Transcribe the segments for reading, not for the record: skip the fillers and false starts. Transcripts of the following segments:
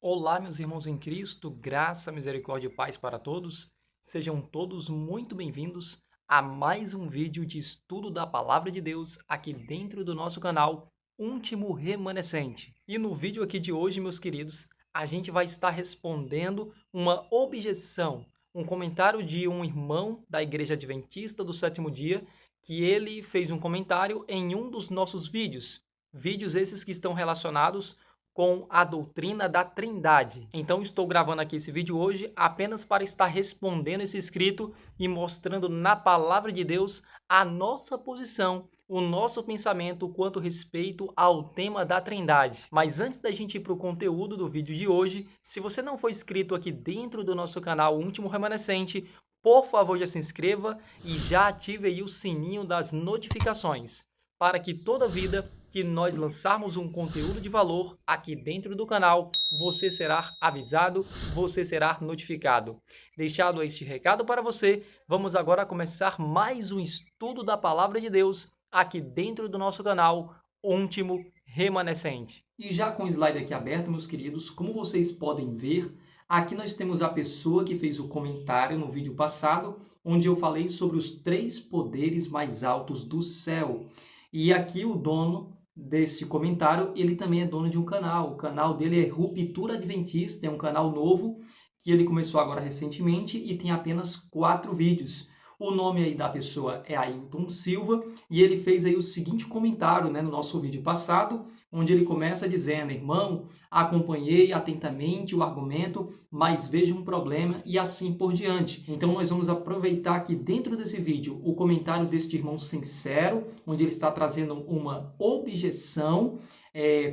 Olá, meus irmãos em Cristo, graça, misericórdia e paz para todos. Sejam todos muito bem-vindos a mais um vídeo de estudo da Palavra de Deus aqui dentro do nosso canal Último Remanescente. E no vídeo aqui de hoje, meus queridos, a gente vai estar respondendo uma objeção, um comentário de um irmão da Igreja Adventista do Sétimo Dia, que ele fez um comentário em um dos nossos vídeos. Vídeos esses que estão relacionados com a doutrina da Trindade. Então estou gravando aqui esse vídeo hoje apenas para estar respondendo esse escrito e mostrando na palavra de Deus a nossa posição, o nosso pensamento quanto respeito ao tema da Trindade. Mas antes da gente ir para o conteúdo do vídeo de hoje, se você não for inscrito aqui dentro do nosso canal Último Remanescente, por favor já se inscreva e já ative aí o sininho das notificações, para que toda vida que nós lançarmos um conteúdo de valor aqui dentro do canal, você será avisado, você será notificado. Deixado este recado para você, vamos agora começar mais um estudo da Palavra de Deus aqui dentro do nosso canal Último Remanescente. E já com o slide aqui aberto, meus queridos, como vocês podem ver, aqui nós temos a pessoa que fez o comentário no vídeo passado, onde eu falei sobre os 3 poderes mais altos do céu. E aqui o dono desse comentário, ele também é dono de um canal. O canal dele é Ruptura Adventista, é um canal novo que ele começou agora recentemente e tem apenas 4 vídeos. O nome aí da pessoa é Ailton Silva e ele fez aí o seguinte comentário, no nosso vídeo passado, onde ele começa dizendo: irmão, acompanhei atentamente o argumento, mas vejo um problema e assim por diante. Então nós vamos aproveitar aqui dentro desse vídeo o comentário deste irmão sincero, onde ele está trazendo uma objeção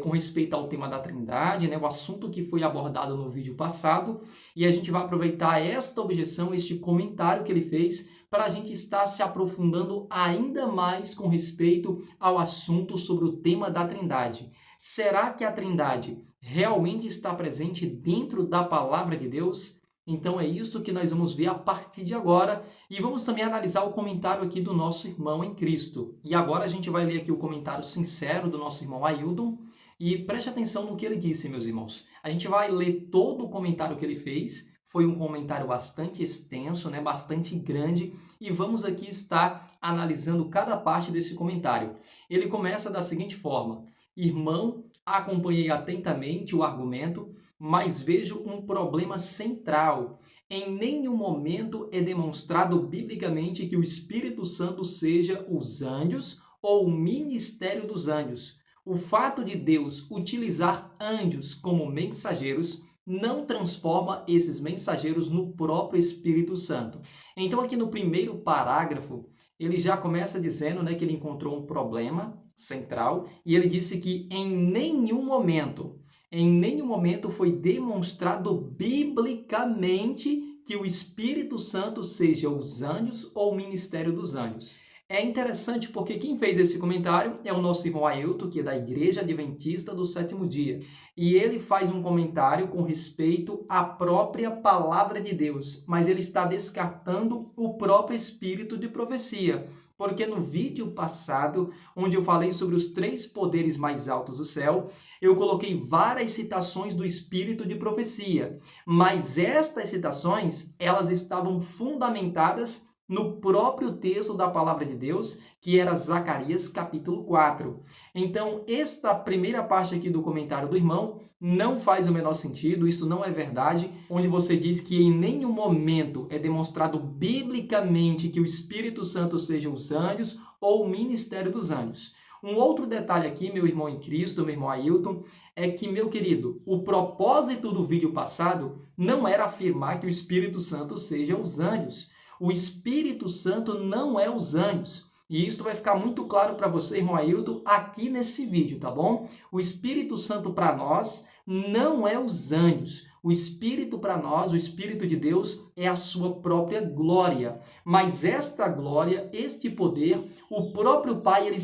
com respeito ao tema da Trindade, o assunto que foi abordado no vídeo passado, e a gente vai aproveitar esta objeção, este comentário que ele fez, para a gente estar se aprofundando ainda mais com respeito ao assunto sobre o tema da Trindade. Será que a Trindade realmente está presente dentro da Palavra de Deus? Então é isso que nós vamos ver a partir de agora e vamos também analisar o comentário aqui do nosso irmão em Cristo. E agora a gente vai ler aqui o comentário sincero do nosso irmão Ailton e preste atenção no que ele disse, meus irmãos. A gente vai ler todo o comentário que ele fez. Foi um comentário bastante extenso, bastante grande, e vamos aqui estar analisando cada parte desse comentário. Ele começa da seguinte forma: irmão, acompanhei atentamente o argumento, mas vejo um problema central. Em nenhum momento é demonstrado biblicamente que o Espírito Santo seja os anjos ou o ministério dos anjos. O fato de Deus utilizar anjos como mensageiros não transforma esses mensageiros no próprio Espírito Santo. Então, aqui no primeiro parágrafo, ele já começa dizendo que ele encontrou um problema central e ele disse que em nenhum momento foi demonstrado biblicamente que o Espírito Santo seja os anjos ou o ministério dos anjos. É interessante porque quem fez esse comentário é o nosso irmão Ailton, que é da Igreja Adventista do Sétimo Dia. E ele faz um comentário com respeito à própria palavra de Deus, mas ele está descartando o próprio espírito de profecia. Porque no vídeo passado, onde eu falei sobre os 3 poderes mais altos do céu, eu coloquei várias citações do espírito de profecia. Mas estas citações, elas estavam fundamentadas no próprio texto da palavra de Deus, que era Zacarias capítulo 4. Então, esta primeira parte aqui do comentário do irmão não faz o menor sentido, isso não é verdade, onde você diz que em nenhum momento é demonstrado biblicamente que o Espírito Santo seja os anjos ou o ministério dos anjos. Um outro detalhe aqui, meu irmão em Cristo, meu irmão Ailton, é que, meu querido, o propósito do vídeo passado não era afirmar que o Espírito Santo seja os anjos. O Espírito Santo não é os anjos. E isso vai ficar muito claro para você, irmão Ailton, aqui nesse vídeo, tá bom? O Espírito Santo para nós não é os anjos. O Espírito para nós, o Espírito de Deus, é a sua própria glória. Mas esta glória, este poder, o próprio Pai, ele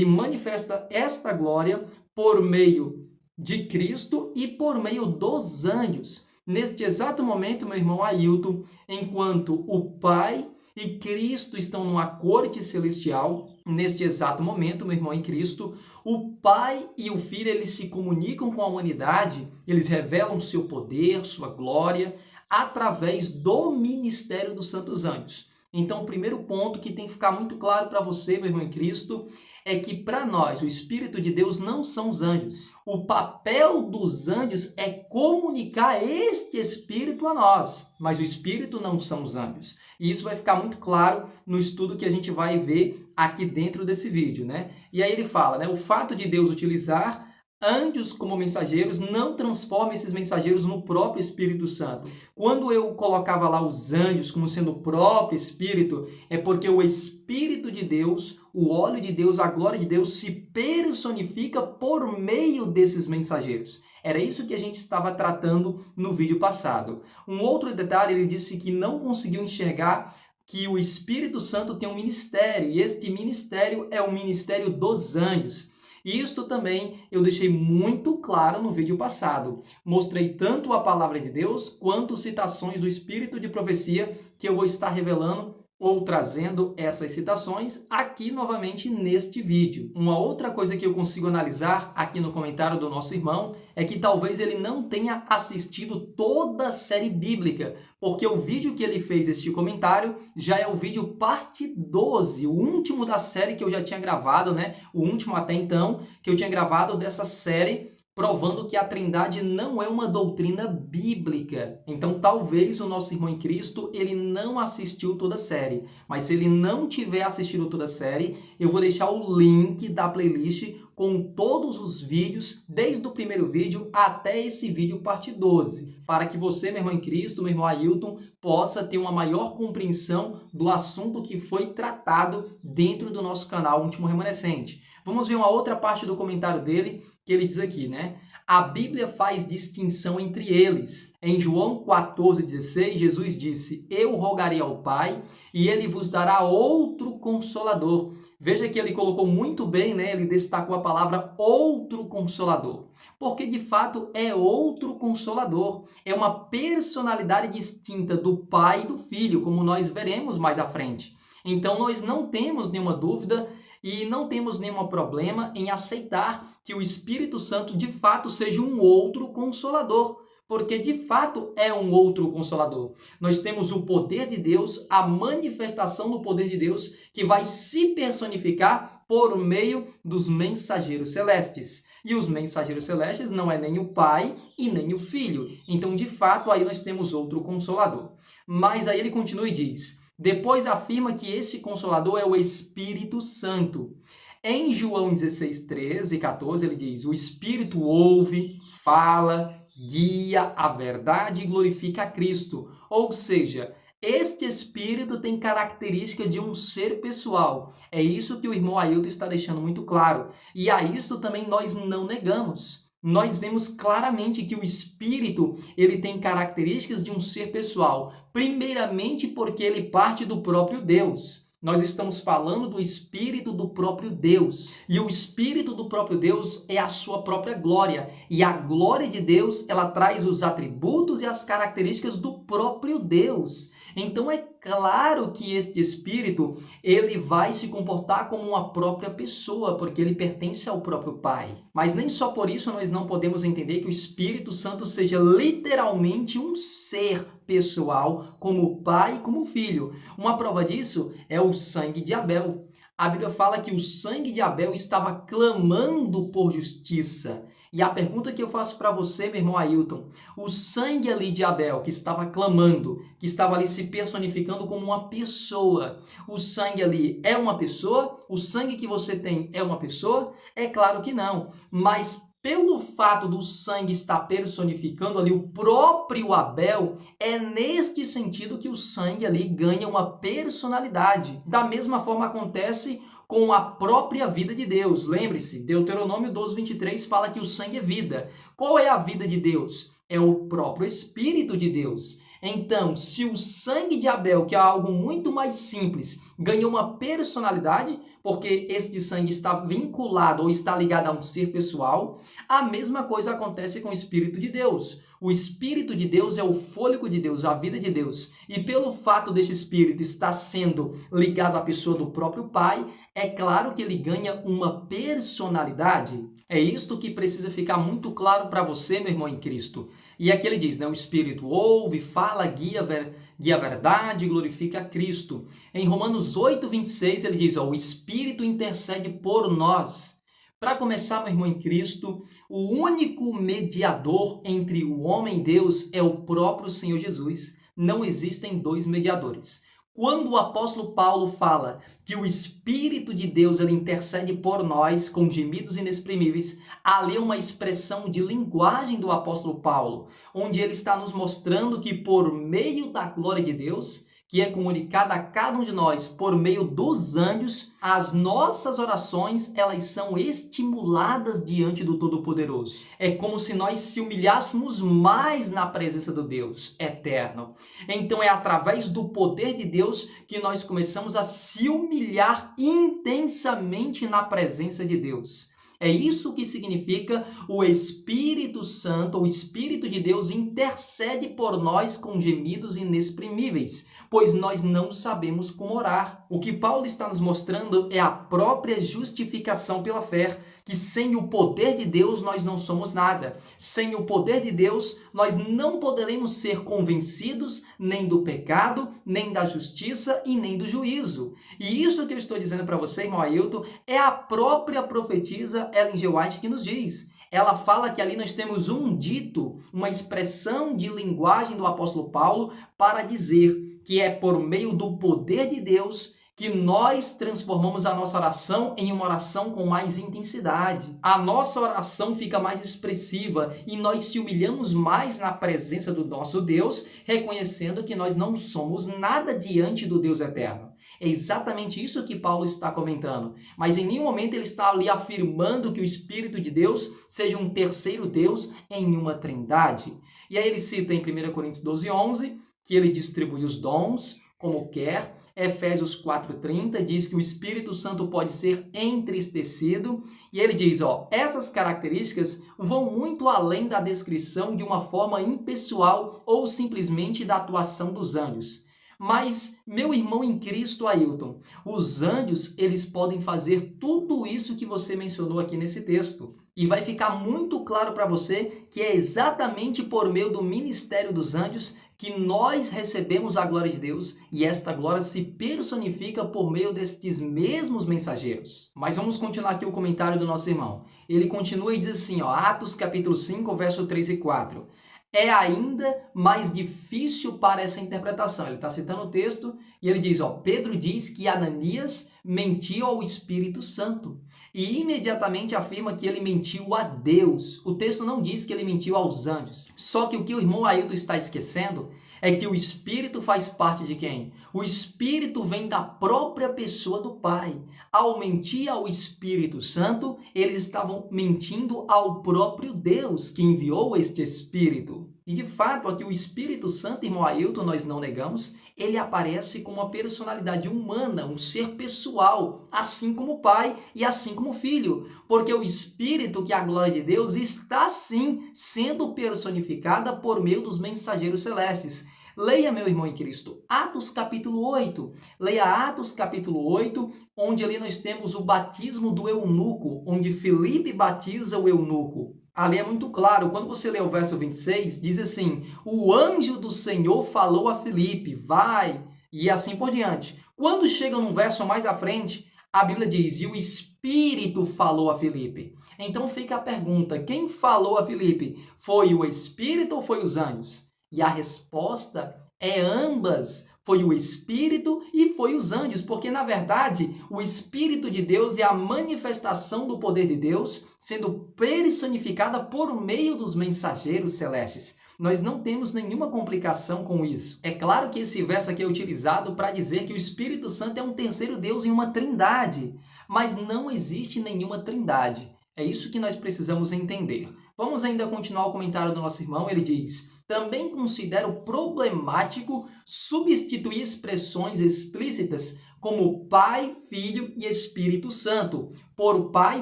manifesta esta glória por meio de Cristo e por meio dos anjos. Neste exato momento, meu irmão Ailton, enquanto o Pai e Cristo estão numa corte celestial, neste exato momento, meu irmão em Cristo, o Pai e o Filho, eles se comunicam com a humanidade, eles revelam seu poder, sua glória, através do ministério dos santos anjos. Então, o primeiro ponto que tem que ficar muito claro para você, meu irmão em Cristo, é que para nós, o Espírito de Deus não são os anjos. O papel dos anjos é comunicar este Espírito a nós, mas o Espírito não são os anjos. E isso vai ficar muito claro no estudo que a gente vai ver aqui dentro desse vídeo, né? E aí ele fala, né, o fato de Deus utilizar anjos como mensageiros não transforma esses mensageiros no próprio Espírito Santo. Quando eu colocava lá os anjos como sendo o próprio Espírito, é porque o Espírito de Deus, o óleo de Deus, a glória de Deus se personifica por meio desses mensageiros. Era isso que a gente estava tratando no vídeo passado. Um outro detalhe, ele disse que não conseguiu enxergar que o Espírito Santo tem um ministério, e este ministério é o ministério dos anjos. E isto também eu deixei muito claro no vídeo passado. Mostrei tanto a palavra de Deus quanto citações do Espírito de profecia que eu vou estar revelando ou trazendo essas citações aqui novamente neste vídeo. Uma outra coisa que eu consigo analisar aqui no comentário do nosso irmão é que talvez ele não tenha assistido toda a série bíblica, porque o vídeo que ele fez este comentário já é o vídeo parte 12, o último da série que eu já tinha gravado, né? O último até então que eu tinha gravado dessa série, provando que a Trindade não é uma doutrina bíblica. Então, talvez o nosso irmão em Cristo, ele não assistiu toda a série. Mas se ele não tiver assistido toda a série, eu vou deixar o link da playlist com todos os vídeos, desde o primeiro vídeo até esse vídeo parte 12, para que você, meu irmão em Cristo, meu irmão Ailton, possa ter uma maior compreensão do assunto que foi tratado dentro do nosso canal Último Remanescente. Vamos ver uma outra parte do comentário dele, que ele diz aqui, né? A Bíblia faz distinção entre eles. Em João 14,16, Jesus disse, eu rogarei ao Pai, e ele vos dará outro Consolador. Veja que ele colocou muito bem, né? Ele destacou a palavra outro Consolador. Porque, de fato, é outro Consolador. É uma personalidade distinta do Pai e do Filho, como nós veremos mais à frente. Então, nós não temos nenhuma dúvida e não temos nenhum problema em aceitar que o Espírito Santo de fato seja um outro Consolador, porque de fato é um outro Consolador. Nós temos o poder de Deus, a manifestação do poder de Deus, que vai se personificar por meio dos mensageiros celestes. E os mensageiros celestes não é nem o Pai e nem o Filho. Então, de fato, aí nós temos outro Consolador. Mas aí ele continua e diz... Depois afirma que esse Consolador é o Espírito Santo. Em João 16, 13 e 14, ele diz, o Espírito ouve, fala, guia a verdade e glorifica a Cristo. Ou seja, este Espírito tem característica de um ser pessoal. É isso que o irmão Ailton está deixando muito claro. E a isso também nós não negamos. Nós vemos claramente que o Espírito ele tem características de um ser pessoal. Primeiramente porque ele parte do próprio Deus. Nós estamos falando do Espírito do próprio Deus. E o Espírito do próprio Deus é a sua própria glória. E a glória de Deus, ela traz os atributos e as características do próprio Deus. Então é claro que este Espírito, ele vai se comportar como uma própria pessoa, porque ele pertence ao próprio Pai. Mas nem só por isso nós não podemos entender que o Espírito Santo seja literalmente um ser pessoal, como o Pai e como o Filho. Uma prova disso é o sangue de Abel. A Bíblia fala que o sangue de Abel estava clamando por justiça. E a pergunta que eu faço para você, meu irmão Ailton, o sangue ali de Abel, que estava clamando, que estava ali se personificando como uma pessoa, o sangue ali é uma pessoa? O sangue que você tem é uma pessoa? É claro que não, mas pelo fato do sangue estar personificando ali o próprio Abel, é neste sentido que o sangue ali ganha uma personalidade. Da mesma forma acontece com a própria vida de Deus. Lembre-se, Deuteronômio 12, 23 fala que o sangue é vida. Qual é a vida de Deus? É o próprio Espírito de Deus. Então, se o sangue de Abel, que é algo muito mais simples, ganhou uma personalidade, porque este sangue está vinculado ou está ligado a um ser pessoal, a mesma coisa acontece com o Espírito de Deus. O Espírito de Deus é o fôlego de Deus, a vida de Deus. E pelo fato deste Espírito estar sendo ligado à pessoa do próprio Pai, é claro que ele ganha uma personalidade. É isto que precisa ficar muito claro para você, meu irmão em Cristo. E aqui ele diz, né, o Espírito ouve, fala, guia a verdade, glorifica a Cristo. Em Romanos 8:26 ele diz, o Espírito intercede por nós. Para começar, meu irmão em Cristo, o único mediador entre o homem e Deus é o próprio Senhor Jesus. Não existem dois mediadores. Quando o apóstolo Paulo fala que o Espírito de Deus ele intercede por nós com gemidos inexprimíveis, ali é uma expressão de linguagem do apóstolo Paulo, onde ele está nos mostrando que por meio da glória de Deus, que é comunicada a cada um de nós por meio dos anjos, as nossas orações, elas são estimuladas diante do Todo-Poderoso. É como se nós se humilhássemos mais na presença do Deus eterno. Então é através do poder de Deus que nós começamos a se humilhar intensamente na presença de Deus. É isso que significa o Espírito Santo, o Espírito de Deus intercede por nós com gemidos inexprimíveis, pois nós não sabemos como orar. O que Paulo está nos mostrando é a própria justificação pela fé, que sem o poder de Deus nós não somos nada. Sem o poder de Deus nós não poderemos ser convencidos nem do pecado, nem da justiça e nem do juízo. E isso que eu estou dizendo para você, irmão Ailton, é a própria profetisa Ellen G. White que nos diz. Ela fala que ali nós temos um dito, uma expressão de linguagem do apóstolo Paulo para dizer que é por meio do poder de Deus que nós transformamos a nossa oração em uma oração com mais intensidade. A nossa oração fica mais expressiva e nós se humilhamos mais na presença do nosso Deus, reconhecendo que nós não somos nada diante do Deus eterno. É exatamente isso que Paulo está comentando. Mas em nenhum momento ele está ali afirmando que o Espírito de Deus seja um terceiro Deus em uma trindade. E aí ele cita em 1 Coríntios 12:11 que ele distribui os dons como quer. Efésios 4:30 diz que o Espírito Santo pode ser entristecido. E ele diz, essas características vão muito além da descrição de uma forma impessoal ou simplesmente da atuação dos anjos. Mas, meu irmão em Cristo, Ailton, os anjos, eles podem fazer tudo isso que você mencionou aqui nesse texto. E vai ficar muito claro para você que é exatamente por meio do ministério dos anjos que nós recebemos a glória de Deus e esta glória se personifica por meio destes mesmos mensageiros. Mas vamos continuar aqui o comentário do nosso irmão. Ele continua e diz assim, Atos capítulo 5, verso 3 e 4. É ainda mais difícil para essa interpretação. Ele está citando o texto e ele diz, Pedro diz que Ananias mentiu ao Espírito Santo e imediatamente afirma que ele mentiu a Deus. O texto não diz que ele mentiu aos anjos. Só que o que o irmão Ailton está esquecendo é que o Espírito faz parte de quem? O Espírito vem da própria pessoa do Pai. Ao mentir ao Espírito Santo, eles estavam mentindo ao próprio Deus que enviou este Espírito. E de fato, aqui o Espírito Santo, irmão Ailton, nós não negamos, ele aparece como uma personalidade humana, um ser pessoal, assim como o Pai e assim como o Filho. Porque o Espírito, que é a glória de Deus, está sim sendo personificada por meio dos mensageiros celestes. Leia, meu irmão em Cristo, Atos capítulo 8. Leia Atos capítulo 8, onde ali nós temos o batismo do eunuco, onde Filipe batiza o eunuco. Ali é muito claro, quando você lê o verso 26, diz assim, o anjo do Senhor falou a Filipe, vai, e assim por diante. Quando chega num verso mais à frente, a Bíblia diz, e o Espírito falou a Filipe. Então fica a pergunta, quem falou a Filipe? Foi o Espírito ou foi os anjos? E a resposta é ambas. Foi o Espírito e foi os anjos, porque na verdade o Espírito de Deus é a manifestação do poder de Deus sendo personificada por meio dos mensageiros celestes. Nós não temos nenhuma complicação com isso. É claro que esse verso aqui é utilizado para dizer que o Espírito Santo é um terceiro Deus em uma trindade, mas não existe nenhuma trindade. É isso que nós precisamos entender. Vamos ainda continuar o comentário do nosso irmão. Ele diz: também considero problemático substituir expressões explícitas como Pai, Filho e Espírito Santo por Pai,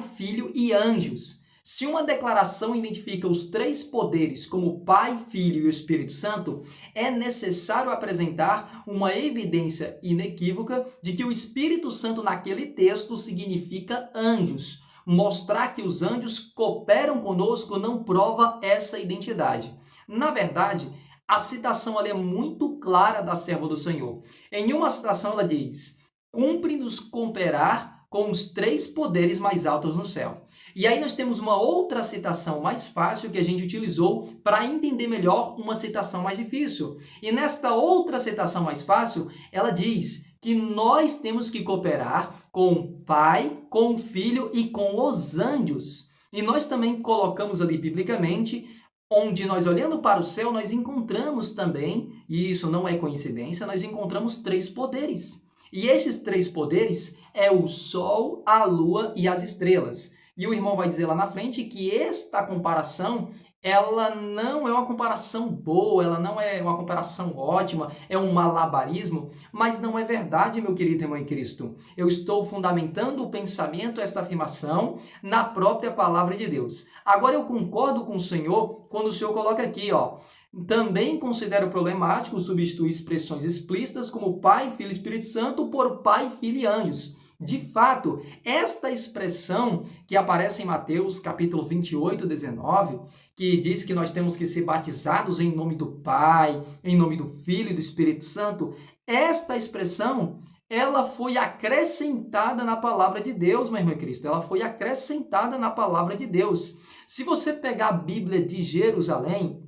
Filho e anjos. Se uma declaração identifica os três poderes como Pai, Filho e Espírito Santo, é necessário apresentar uma evidência inequívoca de que o Espírito Santo naquele texto significa anjos. Mostrar que os anjos cooperam conosco não prova essa identidade. Na verdade, a citação ali é muito clara da serva do Senhor. Em uma citação ela diz: cumpre-nos cooperar com os três poderes mais altos no céu. E aí nós temos uma outra citação mais fácil que a gente utilizou para entender melhor uma citação mais difícil. E nesta outra citação mais fácil, ela diz que nós temos que cooperar com o Pai, com o Filho e com os anjos. E nós também colocamos ali biblicamente, onde nós olhando para o céu, nós encontramos também, e isso não é coincidência, nós encontramos três poderes. E esses três poderes é o Sol, a Lua e as estrelas. E o irmão vai dizer lá na frente que esta comparação, ela não é uma comparação boa, ela não é uma comparação ótima, é um malabarismo, mas não é verdade, meu querido irmão em Cristo. Eu estou fundamentando o pensamento, esta afirmação, na própria palavra de Deus. Agora eu concordo com o Senhor quando o Senhor coloca aqui, ó: também considero problemático substituir expressões explícitas como Pai, Filho e Espírito Santo por Pai, Filho e anjos. De fato, esta expressão que aparece em Mateus capítulo 28, 19, que diz que nós temos que ser batizados em nome do Pai, em nome do Filho e do Espírito Santo, esta expressão, ela foi acrescentada na palavra de Deus, meu irmão Cristo. Ela foi acrescentada na palavra de Deus. Se você pegar a Bíblia de Jerusalém,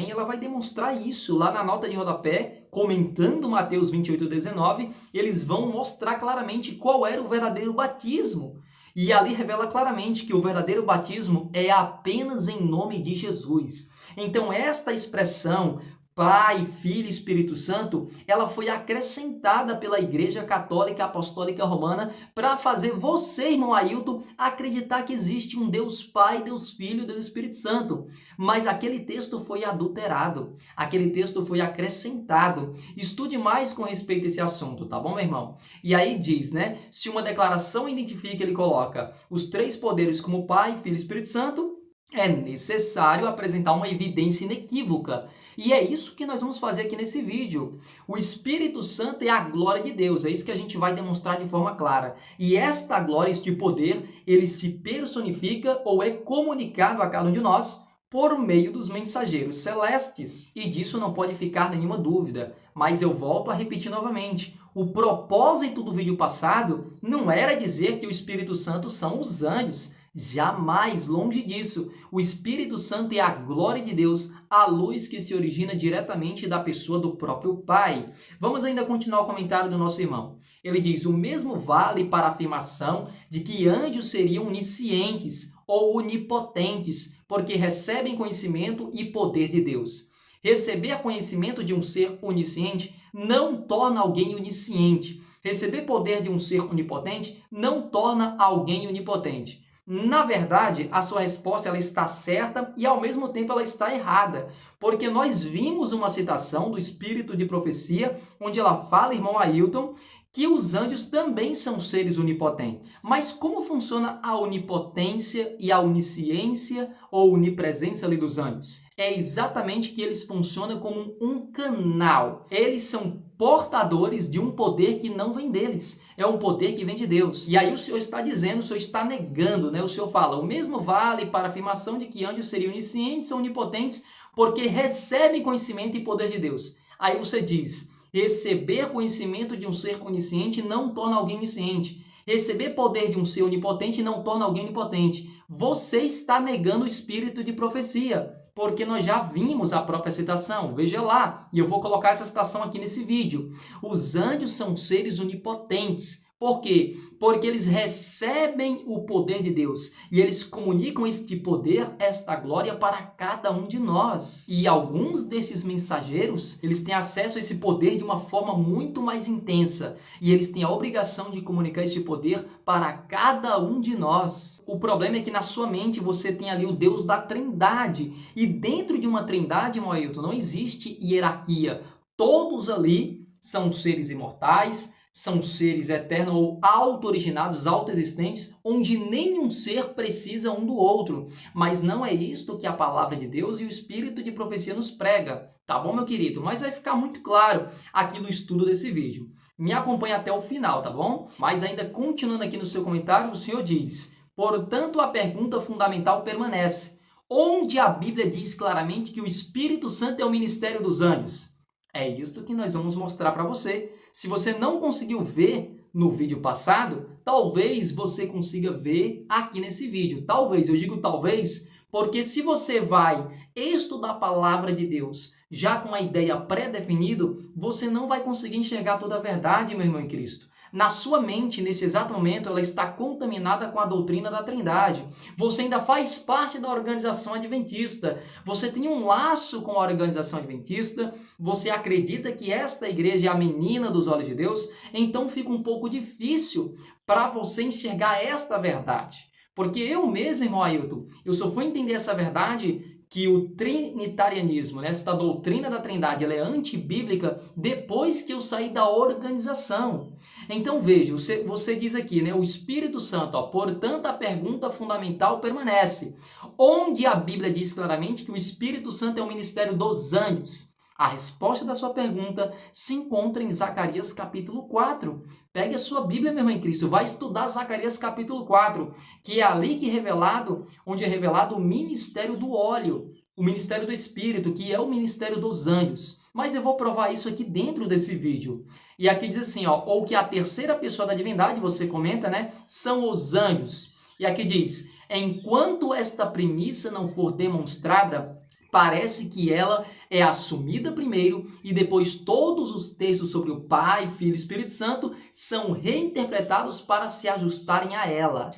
ela vai demonstrar isso. Lá na nota de rodapé, comentando Mateus 28, 19, eles vão mostrar claramente qual era o verdadeiro batismo. E ali revela claramente que o verdadeiro batismo é apenas em nome de Jesus. Então, esta expressão, Pai, Filho e Espírito Santo, ela foi acrescentada pela Igreja Católica Apostólica Romana para fazer você, irmão Ailton, acreditar que existe um Deus Pai, Deus Filho e Deus Espírito Santo. Mas aquele texto foi adulterado, aquele texto foi acrescentado. Estude mais com respeito a esse assunto, tá bom, meu irmão? E aí diz, né? Se uma declaração identifica, ele coloca os três poderes como Pai, Filho e Espírito Santo, é necessário apresentar uma evidência inequívoca. E é isso que nós vamos fazer aqui nesse vídeo. O Espírito Santo é a glória de Deus, é isso que a gente vai demonstrar de forma clara. E esta glória, este poder, ele se personifica ou é comunicado a cada um de nós por meio dos mensageiros celestes. E disso não pode ficar nenhuma dúvida. Mas eu volto a repetir novamente. O propósito do vídeo passado não era dizer que o Espírito Santo são os anjos. Jamais, longe disso. O Espírito Santo é a glória de Deus, a luz que se origina diretamente da pessoa do próprio Pai. Vamos ainda continuar o comentário do nosso irmão. Ele diz: o mesmo vale para a afirmação de que anjos seriam oniscientes ou onipotentes, porque recebem conhecimento e poder de Deus. Receber conhecimento de um ser onisciente não torna alguém onisciente. Receber poder de um ser onipotente não torna alguém onipotente. Na verdade, a sua resposta ela está certa e ao mesmo tempo ela está errada, porque nós vimos uma citação do Espírito de Profecia, onde ela fala, irmão Ailton, que os anjos também são seres onipotentes. Mas como funciona a onipotência e a onisciência ou onipresença ali dos anjos? É exatamente que eles funcionam como um canal. Eles são portadores de um poder que não vem deles. É um poder que vem de Deus. E aí o Senhor está dizendo, o Senhor está negando, né? O Senhor fala: o mesmo vale para a afirmação de que anjos seriam oniscientes ou onipotentes, porque recebem conhecimento e poder de Deus. Aí você diz: receber conhecimento de um ser onisciente não torna alguém onisciente. Receber poder de um ser onipotente não torna alguém onipotente. Você está negando o Espírito de Profecia, porque nós já vimos a própria citação. Veja lá, e eu vou colocar essa citação aqui nesse vídeo. Os anjos são seres onipotentes, Por quê? Porque eles recebem o poder de Deus e eles comunicam este poder, esta glória para cada um de nós. E alguns desses mensageiros, eles têm acesso a esse poder de uma forma muito mais intensa e eles têm a obrigação de comunicar esse poder para cada um de nós. O problema é que na sua mente você tem ali o Deus da Trindade e dentro de uma Trindade, irmão Ailton, não existe hierarquia. Todos ali são seres imortais, são seres eternos ou auto-originados, auto-existentes, onde nenhum ser precisa um do outro. Mas não é isto que a palavra de Deus e o Espírito de profecia nos prega. Tá bom, meu querido? Mas vai ficar muito claro aqui no estudo desse vídeo. Me acompanhe até o final, tá bom? Mas ainda continuando aqui no seu comentário, o Senhor diz: portanto, a pergunta fundamental permanece. Onde a Bíblia diz claramente que o Espírito Santo é o ministério dos anjos? É isso que nós vamos mostrar para você. Se você não conseguiu ver no vídeo passado, talvez você consiga ver aqui nesse vídeo. Talvez, eu digo talvez, porque se você vai estudar a palavra de Deus já com a ideia pré-definida, você não vai conseguir enxergar toda a verdade, meu irmão em Cristo. Na sua mente, nesse exato momento, ela está contaminada com a doutrina da Trindade. Você ainda faz parte da organização adventista. Você tem um laço com a organização adventista. Você acredita que esta igreja é a menina dos olhos de Deus. Então fica um pouco difícil para você enxergar esta verdade. Porque eu mesmo, irmão Ailton, eu só fui entender essa verdade que o trinitarianismo, né, esta doutrina da Trindade, ela é antibíblica depois que eu saí da organização. Então veja, você diz aqui, né, o Espírito Santo, ó, portanto a pergunta fundamental permanece. Onde a Bíblia diz claramente que o Espírito Santo é o ministério dos anjos? A resposta da sua pergunta se encontra em Zacarias capítulo 4. Pegue a sua Bíblia, meu irmão em Cristo, vai estudar Zacarias capítulo 4, que é ali que é revelado, onde é revelado o ministério do óleo, o ministério do Espírito, que é o ministério dos anjos. Mas eu vou provar isso aqui dentro desse vídeo. E aqui diz assim, ó, ou que a terceira pessoa da divindade, você comenta, né, são os anjos. E aqui diz, enquanto esta premissa não for demonstrada, parece que ela é assumida primeiro e depois todos os textos sobre o Pai, Filho e Espírito Santo são reinterpretados para se ajustarem a ela.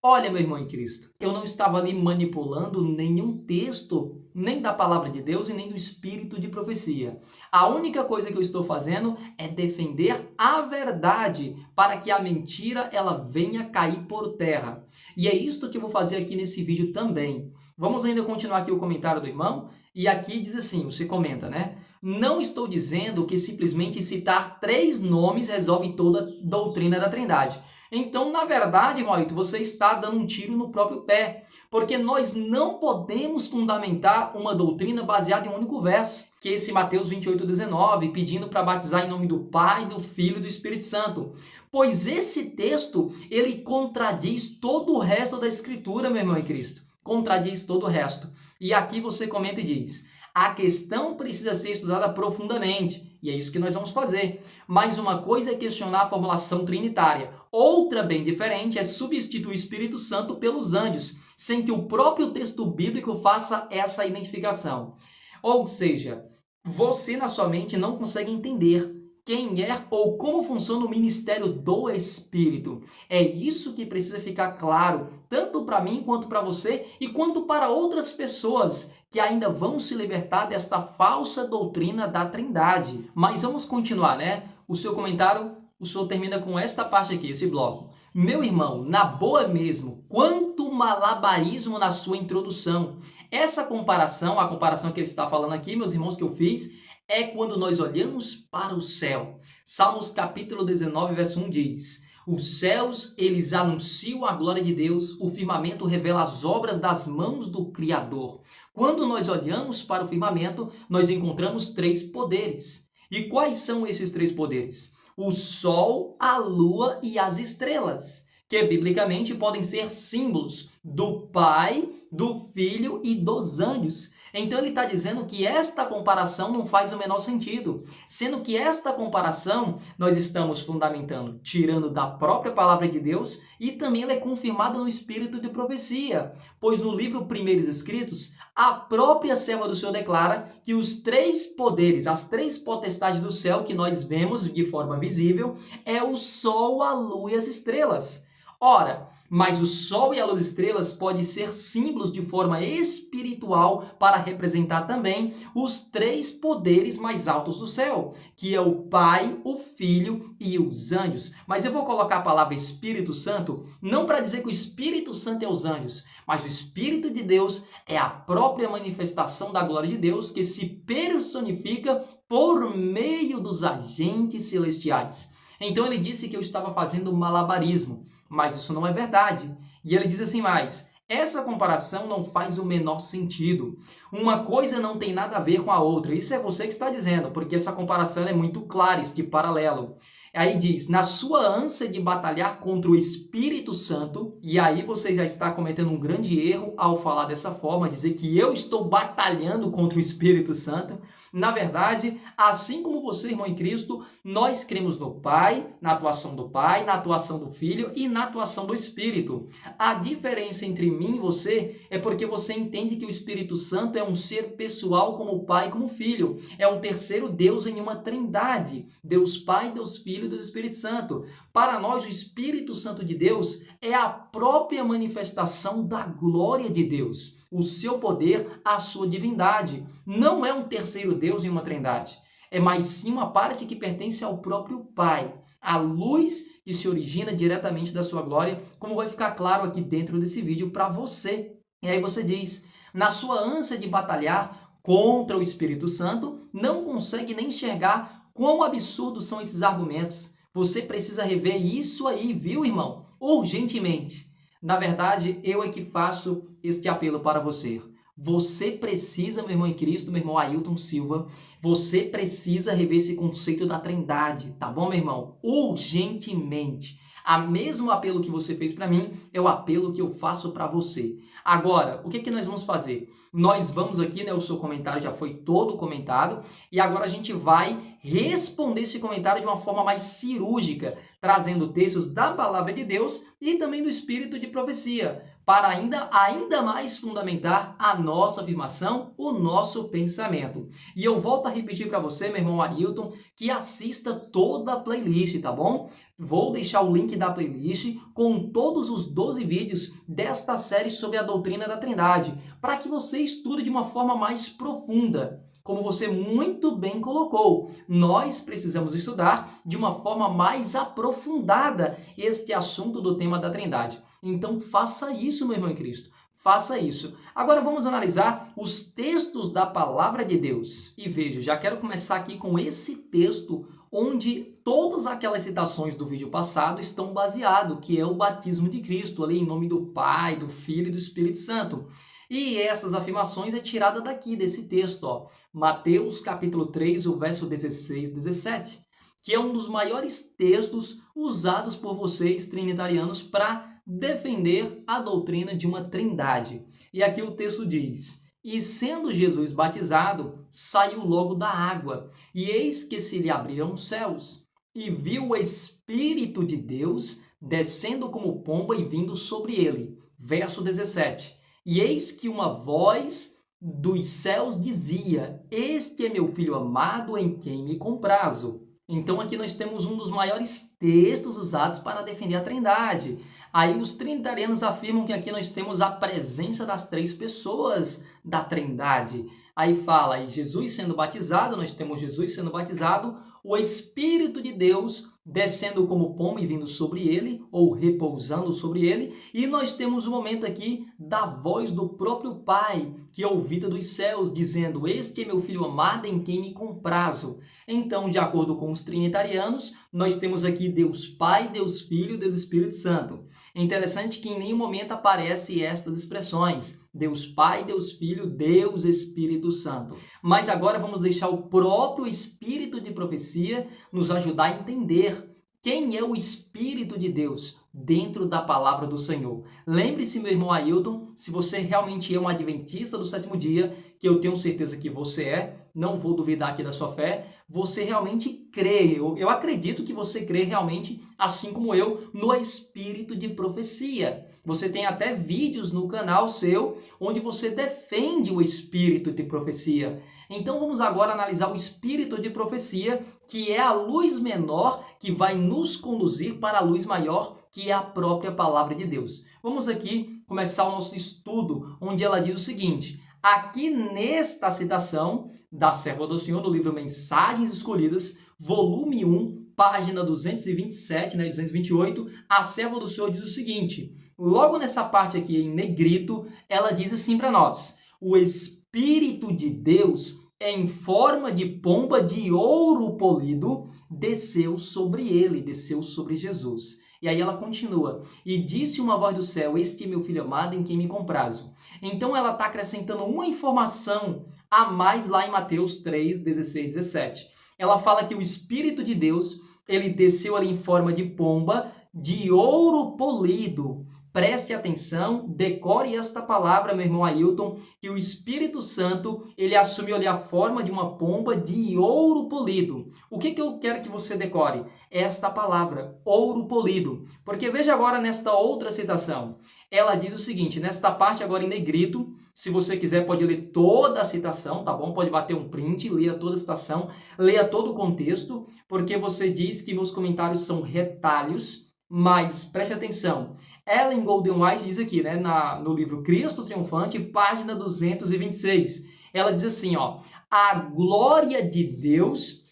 Olha, meu irmão em Cristo, eu não estava ali manipulando nenhum texto, nem da palavra de Deus e nem do Espírito de profecia. A única coisa que eu estou fazendo é defender a verdade para que a mentira ela venha cair por terra. E é isto que eu vou fazer aqui nesse vídeo também. Vamos ainda continuar aqui o comentário do irmão. E aqui diz assim, você comenta, né? Não estou dizendo que simplesmente citar 3 nomes resolve toda a doutrina da Trindade. Então, na verdade, irmão Ailton, você está dando um tiro no próprio pé. Porque nós não podemos fundamentar uma doutrina baseada em um único verso, que é esse Mateus 28:19, pedindo para batizar em nome do Pai, do Filho e do Espírito Santo. Pois esse texto, ele contradiz todo o resto da Escritura, meu irmão em Cristo. Contradiz todo o resto. E aqui você comenta e diz, a questão precisa ser estudada profundamente, e é isso que nós vamos fazer. Mas uma coisa é questionar a formulação trinitária, outra bem diferente é substituir o Espírito Santo pelos anjos, sem que o próprio texto bíblico faça essa identificação. Ou seja, você na sua mente não consegue entender quem é ou como funciona o ministério do Espírito. É isso que precisa ficar claro, tanto para mim quanto para você e quanto para outras pessoas que ainda vão se libertar desta falsa doutrina da Trindade. Mas vamos continuar, né? O seu comentário, o senhor termina com esta parte aqui, esse bloco. Meu irmão, na boa mesmo, quanto malabarismo na sua introdução. Essa comparação, a comparação que ele está falando aqui, meus irmãos, que eu fiz, é quando nós olhamos para o céu. Salmos capítulo 19, verso 1 diz, os céus, eles anunciam a glória de Deus, o firmamento revela as obras das mãos do Criador. Quando nós olhamos para o firmamento, nós encontramos 3 poderes. E quais são esses 3 poderes? O sol, a lua e as estrelas, que biblicamente podem ser símbolos do Pai, do Filho e dos anjos. Então ele está dizendo que esta comparação não faz o menor sentido, sendo que esta comparação nós estamos fundamentando, tirando da própria palavra de Deus e também ela é confirmada no espírito de profecia, pois no livro Primeiros Escritos, a própria serva do Senhor declara que os três poderes, as três potestades do céu que nós vemos de forma visível, é o sol, a lua e as estrelas. Ora, mas o sol e a lua e as estrelas podem ser símbolos de forma espiritual para representar também os três poderes mais altos do céu, que é o Pai, o Filho e os anjos. Mas eu vou colocar a palavra Espírito Santo não para dizer que o Espírito Santo é os anjos, mas o Espírito de Deus é a própria manifestação da glória de Deus que se personifica por meio dos agentes celestiais. Então ele disse que eu estava fazendo malabarismo, mas isso não é verdade. E ele diz assim mais: essa comparação não faz o menor sentido. Uma coisa não tem nada a ver com a outra. Isso é você que está dizendo, porque essa comparação é muito clara, este paralelo. Aí diz, na sua ânsia de batalhar contra o Espírito Santo, e aí você já está cometendo um grande erro ao falar dessa forma, dizer que eu estou batalhando contra o Espírito Santo. Na verdade, assim como você, irmão em Cristo, nós cremos no Pai, na atuação do Pai, na atuação do Filho e na atuação do Espírito. A diferença entre mim e você é porque você entende que o Espírito Santo é um ser pessoal como o Pai e como o Filho. É um terceiro Deus em uma trindade. Deus Pai, Deus Filho e Deus Espírito Santo. Para nós, o Espírito Santo de Deus é a própria manifestação da glória de Deus. O seu poder, a sua divindade. Não é um terceiro Deus em uma trindade. É mais sim uma parte que pertence ao próprio Pai. A luz que se origina diretamente da sua glória, como vai ficar claro aqui dentro desse vídeo para você. E aí você diz, na sua ânsia de batalhar contra o Espírito Santo, não consegue nem enxergar quão absurdos são esses argumentos. Você precisa rever isso aí, viu, irmão? Urgentemente. Na verdade, eu é que faço este apelo para você. Você precisa, meu irmão em Cristo, meu irmão Ailton Silva, você precisa rever esse conceito da trindade, tá bom, meu irmão? Urgentemente. O mesmo apelo que você fez para mim é o apelo que eu faço para você. Agora, o que que nós vamos fazer? Nós vamos aqui, né, o seu comentário já foi todo comentado, e agora a gente vai responder esse comentário de uma forma mais cirúrgica, trazendo textos da palavra de Deus e também do espírito de profecia, para ainda mais fundamentar a nossa afirmação, o nosso pensamento. E eu volto a repetir para você, meu irmão Ailton, que assista toda a playlist, tá bom? Vou deixar o link da playlist com todos os 12 vídeos desta série sobre a doutrina da Trindade, para que você estude de uma forma mais profunda. Como você muito bem colocou, nós precisamos estudar de uma forma mais aprofundada este assunto do tema da Trindade. Então faça isso, meu irmão em Cristo. Faça isso. Agora vamos analisar os textos da palavra de Deus. E veja, já quero começar aqui com esse texto onde todas aquelas citações do vídeo passado estão baseadas, que é o batismo de Cristo, ali em nome do Pai, do Filho e do Espírito Santo. E essas afirmações é tirada daqui, desse texto, ó, Mateus capítulo 3, o verso 16 e 17, que é um dos maiores textos usados por vocês trinitarianos para defender a doutrina de uma trindade. E aqui o texto diz, e sendo Jesus batizado, saiu logo da água, e eis que se lhe abriram os céus, e viu o Espírito de Deus descendo como pomba e vindo sobre ele. Verso 17. E eis que uma voz dos céus dizia, este é meu filho amado em quem me comprazo. Então aqui nós temos um dos maiores textos usados para defender a trindade. Aí os trinitarianos afirmam que aqui nós temos a presença das três pessoas da trindade. Aí fala, aí Jesus sendo batizado, nós temos Jesus sendo batizado, o Espírito de Deus descendo como pomba e vindo sobre ele, ou repousando sobre ele, e nós temos o momento aqui da voz do próprio Pai, que é ouvida dos céus, dizendo, este é meu filho amado em quem me comprazo. Então, de acordo com os trinitarianos, nós temos aqui Deus Pai, Deus Filho e Deus Espírito Santo. É interessante que em nenhum momento aparecem estas expressões, Deus Pai, Deus Filho, Deus Espírito Santo. Mas agora vamos deixar o próprio Espírito de profecia nos ajudar a entender quem é o Espírito de Deus dentro da palavra do Senhor. Lembre-se, meu irmão Ailton, se você realmente é um adventista do sétimo dia, que eu tenho certeza que você é, não vou duvidar aqui da sua fé, você realmente crê, eu acredito que você crê realmente, assim como eu, no espírito de profecia. Você tem até vídeos no canal seu, onde você defende o espírito de profecia. Então vamos agora analisar o espírito de profecia, que é a luz menor que vai nos conduzir para a luz maior, que é a própria palavra de Deus. Vamos aqui começar o nosso estudo, onde ela diz o seguinte: aqui nesta citação da Serva do Senhor, no livro Mensagens Escolhidas, volume 1, página 227, 228, a Serva do Senhor diz o seguinte, logo nessa parte aqui em negrito, ela diz assim para nós: o Espírito de Deus, em forma de pomba de ouro polido, desceu sobre ele, desceu sobre Jesus. E aí ela continua, e disse uma voz do céu, este é meu filho amado em quem me comprazo. Então ela está acrescentando uma informação a mais lá em Mateus 3, 16, 17. Ela fala que o Espírito de Deus, ele desceu ali em forma de pomba de ouro polido. Preste atenção, decore esta palavra, meu irmão Ailton, que o Espírito Santo, ele assumiu ali a forma de uma pomba de ouro polido. O que eu quero que você decore? Esta palavra, ouro polido. Porque veja agora nesta outra citação. Ela diz o seguinte, nesta parte agora em negrito, se você quiser pode ler toda a citação, tá bom? Pode bater um print, leia toda a citação, leia todo o contexto, porque você diz que meus comentários são retalhos, mas preste atenção. Ellen Golden White diz aqui, né, no livro Cristo Triunfante, página 226. Ela diz assim, ó, a glória de Deus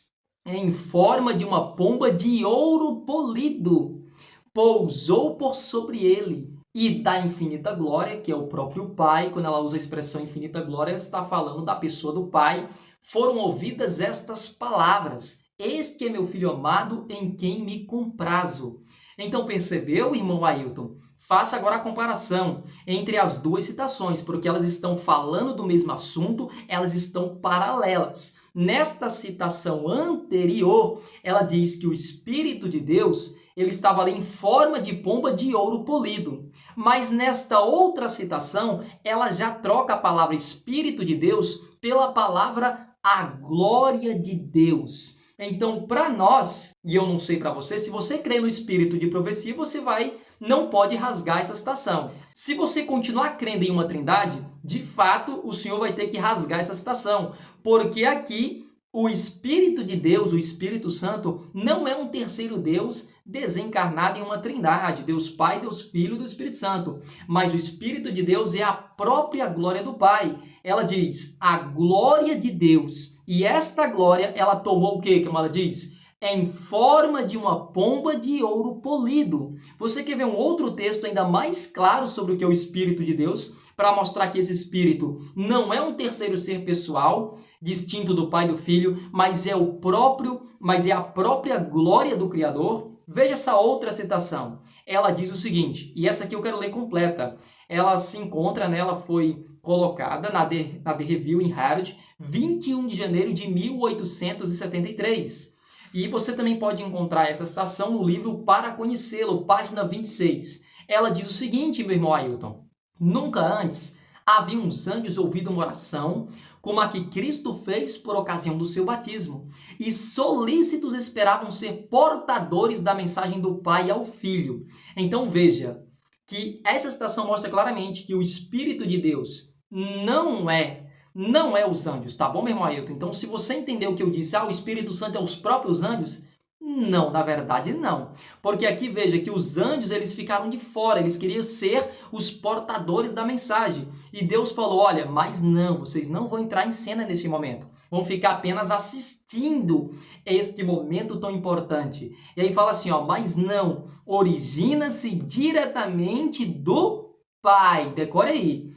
em forma de uma pomba de ouro polido pousou por sobre ele. E da infinita glória, que é o próprio Pai, quando ela usa a expressão infinita glória, ela está falando da pessoa do Pai, foram ouvidas estas palavras: este é meu filho amado em quem me comprazo. Então percebeu, irmão Ailton? Faça agora a comparação entre as duas citações, porque elas estão falando do mesmo assunto, elas estão paralelas. Nesta citação anterior, ela diz que o Espírito de Deus, ele estava ali em forma de pomba de ouro polido. Mas nesta outra citação, ela já troca a palavra Espírito de Deus pela palavra a glória de Deus. Então, para nós, e eu não sei para você, se você crê no espírito de profecia, você não pode rasgar essa citação. Se você continuar crendo em uma trindade, de fato, o Senhor vai ter que rasgar essa citação, porque aqui o Espírito de Deus, o Espírito Santo, não é um terceiro Deus desencarnado em uma trindade, Deus Pai, Deus Filho e Deus Espírito Santo. Mas o Espírito de Deus é a própria glória do Pai. Ela diz, a glória de Deus. E esta glória, ela tomou o quê? Como ela diz? Em forma de uma pomba de ouro polido. Você quer ver um outro texto ainda mais claro sobre o que é o Espírito de Deus? Para mostrar que esse Espírito não é um terceiro ser pessoal, distinto do Pai e do Filho, mas é a própria glória do Criador. Veja essa outra citação. Ela diz o seguinte, e essa aqui eu quero ler completa. Ela se encontra, né, ela foi colocada na The Review em Harvard, 21 de janeiro de 1873. E você também pode encontrar essa citação no livro Para Conhecê-lo, página 26. Ela diz o seguinte, meu irmão Ailton, nunca antes havia uns anjos ouvido uma oração como a que Cristo fez por ocasião do seu batismo, e solícitos esperavam ser portadores da mensagem do Pai ao Filho. Então veja que essa citação mostra claramente que o Espírito de Deus não é os anjos, tá bom, meu irmão Ailton? Então, se você entendeu o que eu disse, o Espírito Santo é os próprios anjos, não, na verdade não. Porque aqui veja que os anjos, eles ficaram de fora, eles queriam ser os portadores da mensagem. E Deus falou, olha, mas não, vocês não vão entrar em cena nesse momento. Vão ficar apenas assistindo este momento tão importante. E aí fala assim, mas não, origina-se diretamente do Pai. Decore aí.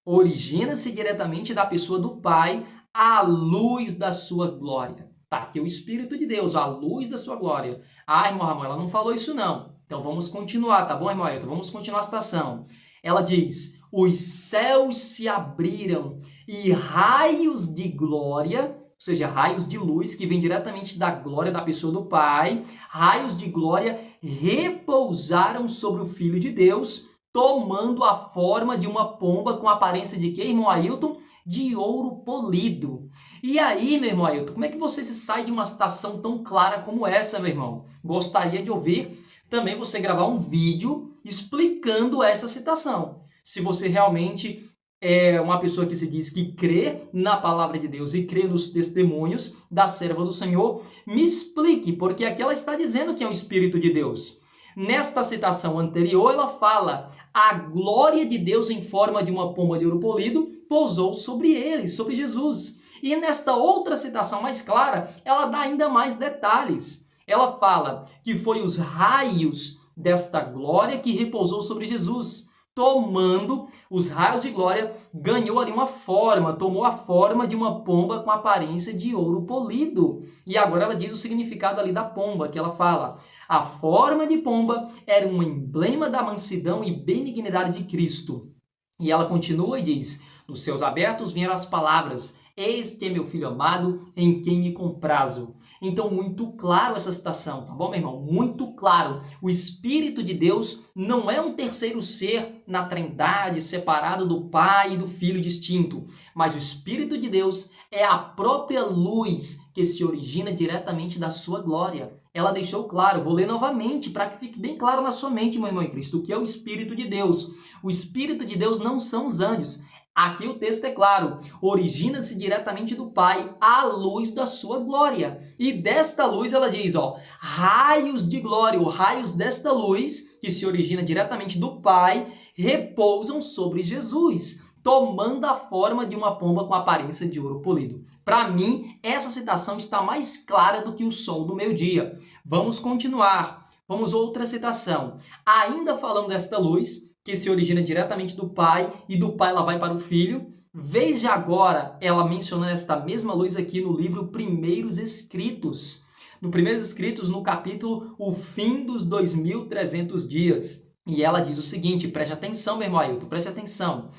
Origina-se diretamente da pessoa do Pai, à luz da sua glória. Tá, aqui é o Espírito de Deus, a luz da sua glória. Irmão Ramon, ela não falou isso não. Então vamos continuar, tá bom, irmão Ailton? Vamos continuar a citação. Ela diz, os céus se abriram e raios de glória, ou seja, raios de luz que vêm diretamente da glória da pessoa do Pai, raios de glória repousaram sobre o Filho de Deus, tomando a forma de uma pomba com aparência de quê, irmão Ailton? De ouro polido. E aí, meu irmão Ailton, como é que você se sai de uma citação tão clara como essa, meu irmão? Gostaria de ouvir também você gravar um vídeo explicando essa citação. Se você realmente é uma pessoa que se diz que crê na palavra de Deus e crê nos testemunhos da serva do Senhor, me explique, porque aqui ela está dizendo que é um Espírito de Deus. Nesta citação anterior, ela fala: a glória de Deus em forma de uma pomba de ouro polido pousou sobre ele, sobre Jesus. E nesta outra citação mais clara, ela dá ainda mais detalhes. Ela fala que foi os raios desta glória que repousou sobre Jesus. Tomando os raios de glória, ganhou ali uma forma, tomou a forma de uma pomba com aparência de ouro polido. E agora ela diz o significado ali da pomba, que ela fala: a forma de pomba era um emblema da mansidão e benignidade de Cristo. E ela continua e diz: nos seus abertos vieram as palavras: este é meu filho amado, em quem me comprazo. Então, muito claro essa citação, tá bom, meu irmão? Muito claro. O Espírito de Deus não é um terceiro ser na Trindade, separado do Pai e do Filho distinto. Mas o Espírito de Deus é a própria luz que se origina diretamente da sua glória. Ela deixou claro, vou ler novamente para que fique bem claro na sua mente, meu irmão em Cristo, o que é o Espírito de Deus. O Espírito de Deus não são os anjos. Aqui o texto é claro, origina-se diretamente do Pai, a luz da sua glória. E desta luz ela diz, raios de glória, ou raios desta luz, que se origina diretamente do Pai, repousam sobre Jesus, tomando a forma de uma pomba com aparência de ouro polido. Para mim, essa citação está mais clara do que o sol do meio-dia. Vamos continuar. Vamos outra citação. Ainda falando desta luz, que se origina diretamente do Pai, e do Pai ela vai para o Filho. Veja agora ela mencionando esta mesma luz aqui no livro Primeiros Escritos. No Primeiros Escritos, no capítulo O Fim dos 2300 Dias. E ela diz o seguinte, preste atenção, meu irmão Ailton, preste atenção.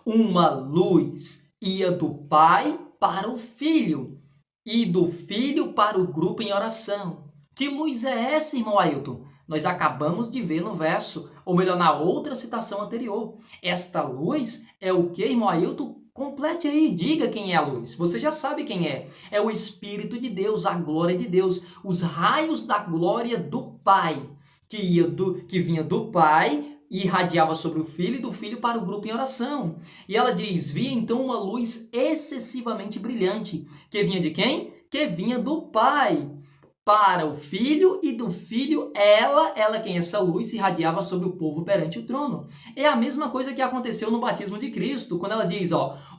Uma luz ia do Pai para o Filho, e do Filho para o grupo em oração. Que luz é essa, irmão Ailton? Nós acabamos de ver no verso, ou melhor, na outra citação anterior. Esta luz é o que, irmão Ailton? Complete aí, diga quem é a luz. Você já sabe quem é. É o Espírito de Deus, a glória de Deus, os raios da glória do Pai, que vinha do Pai e irradiava sobre o Filho, e do Filho para o grupo em oração. E ela diz, via então uma luz excessivamente brilhante, que vinha de quem? Que vinha do Pai para o Filho, e do Filho, ela quem essa luz se irradiava sobre o povo perante o trono. É a mesma coisa que aconteceu no batismo de Cristo, quando ela diz,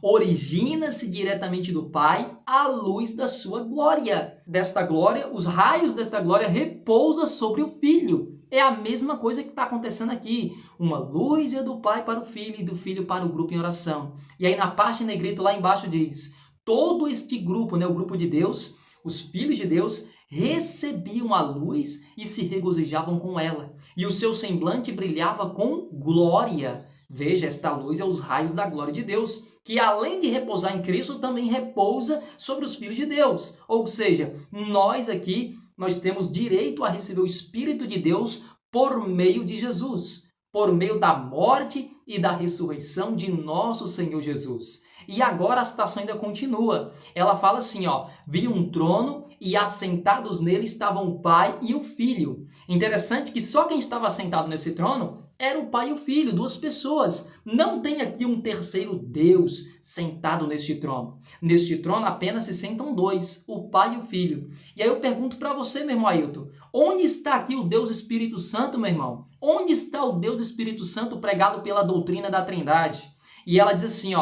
origina-se diretamente do Pai a luz da sua glória. Desta glória, os raios desta glória repousam sobre o Filho. É a mesma coisa que está acontecendo aqui. Uma luz é do Pai para o Filho, e do Filho para o grupo em oração. E aí na parte negrito lá embaixo diz, todo este grupo, o grupo de Deus, os filhos de Deus, recebiam a luz e se regozijavam com ela, e o seu semblante brilhava com glória. Veja, esta luz é os raios da glória de Deus, que além de repousar em Cristo, também repousa sobre os filhos de Deus. Ou seja, nós temos direito a receber o Espírito de Deus por meio de Jesus, por meio da morte e da ressurreição de nosso Senhor Jesus. E agora a citação ainda continua. Ela fala assim, vi um trono e assentados nele estavam o Pai e o Filho. Interessante que só quem estava assentado nesse trono era o Pai e o Filho, duas pessoas. Não tem aqui um terceiro Deus sentado neste trono. Neste trono apenas se sentam dois, o Pai e o Filho. E aí eu pergunto para você, meu irmão Ailton, onde está aqui o Deus Espírito Santo, meu irmão? Onde está o Deus Espírito Santo pregado pela doutrina da Trindade? E ela diz assim,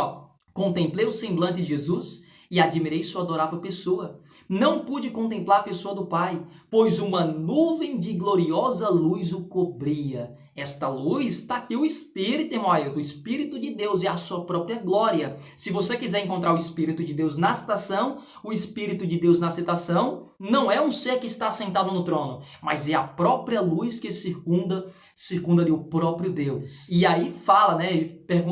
contemplei o semblante de Jesus e admirei sua adorável pessoa. Não pude contemplar a pessoa do Pai, pois uma nuvem de gloriosa luz o cobria. Esta luz está aqui o Espírito, irmão Ailton, o Espírito de Deus e a sua própria glória. Se você quiser encontrar o Espírito de Deus na citação, o Espírito de Deus na citação não é um ser que está sentado no trono, mas é a própria luz que circunda ali o próprio Deus. E aí fala,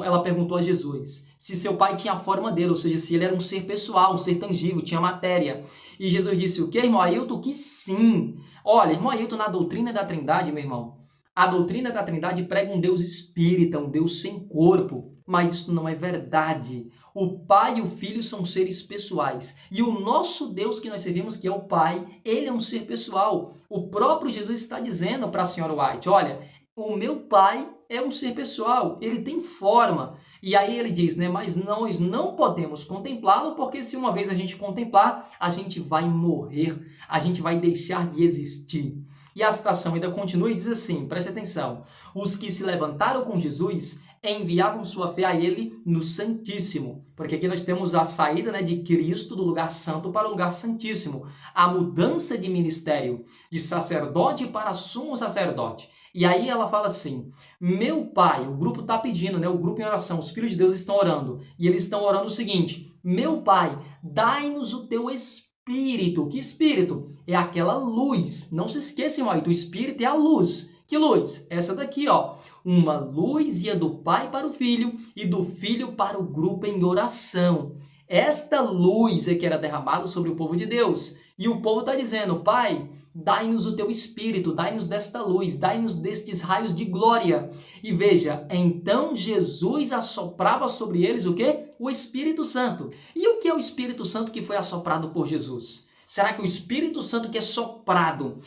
ela perguntou a Jesus se seu pai tinha a forma dele, ou seja, se ele era um ser pessoal, um ser tangível, tinha matéria. E Jesus disse o quê, irmão Ailton? Que sim. Olha, irmão Ailton, na doutrina da Trindade, meu irmão, A doutrina da Trindade prega um Deus espírita, um Deus sem corpo, mas isso não é verdade. O Pai e o Filho são seres pessoais. E o nosso Deus que nós servimos, que é o Pai, ele é um ser pessoal. O próprio Jesus está dizendo para a senhora White, olha, o meu Pai é um ser pessoal, ele tem forma. E aí ele diz, né, mas nós não podemos contemplá-lo, porque se uma vez a gente contemplar, a gente vai morrer, a gente vai deixar de existir. E a citação ainda continua e diz assim, preste atenção, os que se levantaram com Jesus enviavam sua fé a ele no Santíssimo, porque aqui nós temos a saída, né, de Cristo do lugar santo para o lugar santíssimo, a mudança de ministério, de sacerdote para sumo sacerdote. E aí ela fala assim, meu Pai, o grupo está pedindo, né, o grupo em oração, os filhos de Deus estão orando, e eles estão orando o seguinte, meu Pai, dai-nos o teu Espírito. Que Espírito? É aquela luz. Não se esqueçam, o Espírito é a luz. Que luz? Essa daqui, ó. Uma luz ia do Pai para o Filho e do Filho para o grupo em oração. Esta luz é que era derramada sobre o povo de Deus. E o povo está dizendo, Pai, dai-nos o teu Espírito, dai-nos desta luz, dai-nos destes raios de glória. E veja, então Jesus assoprava sobre eles o quê? O Espírito Santo. E o que é o Espírito Santo que foi assoprado por Jesus? Será que o Espírito Santo que é soprado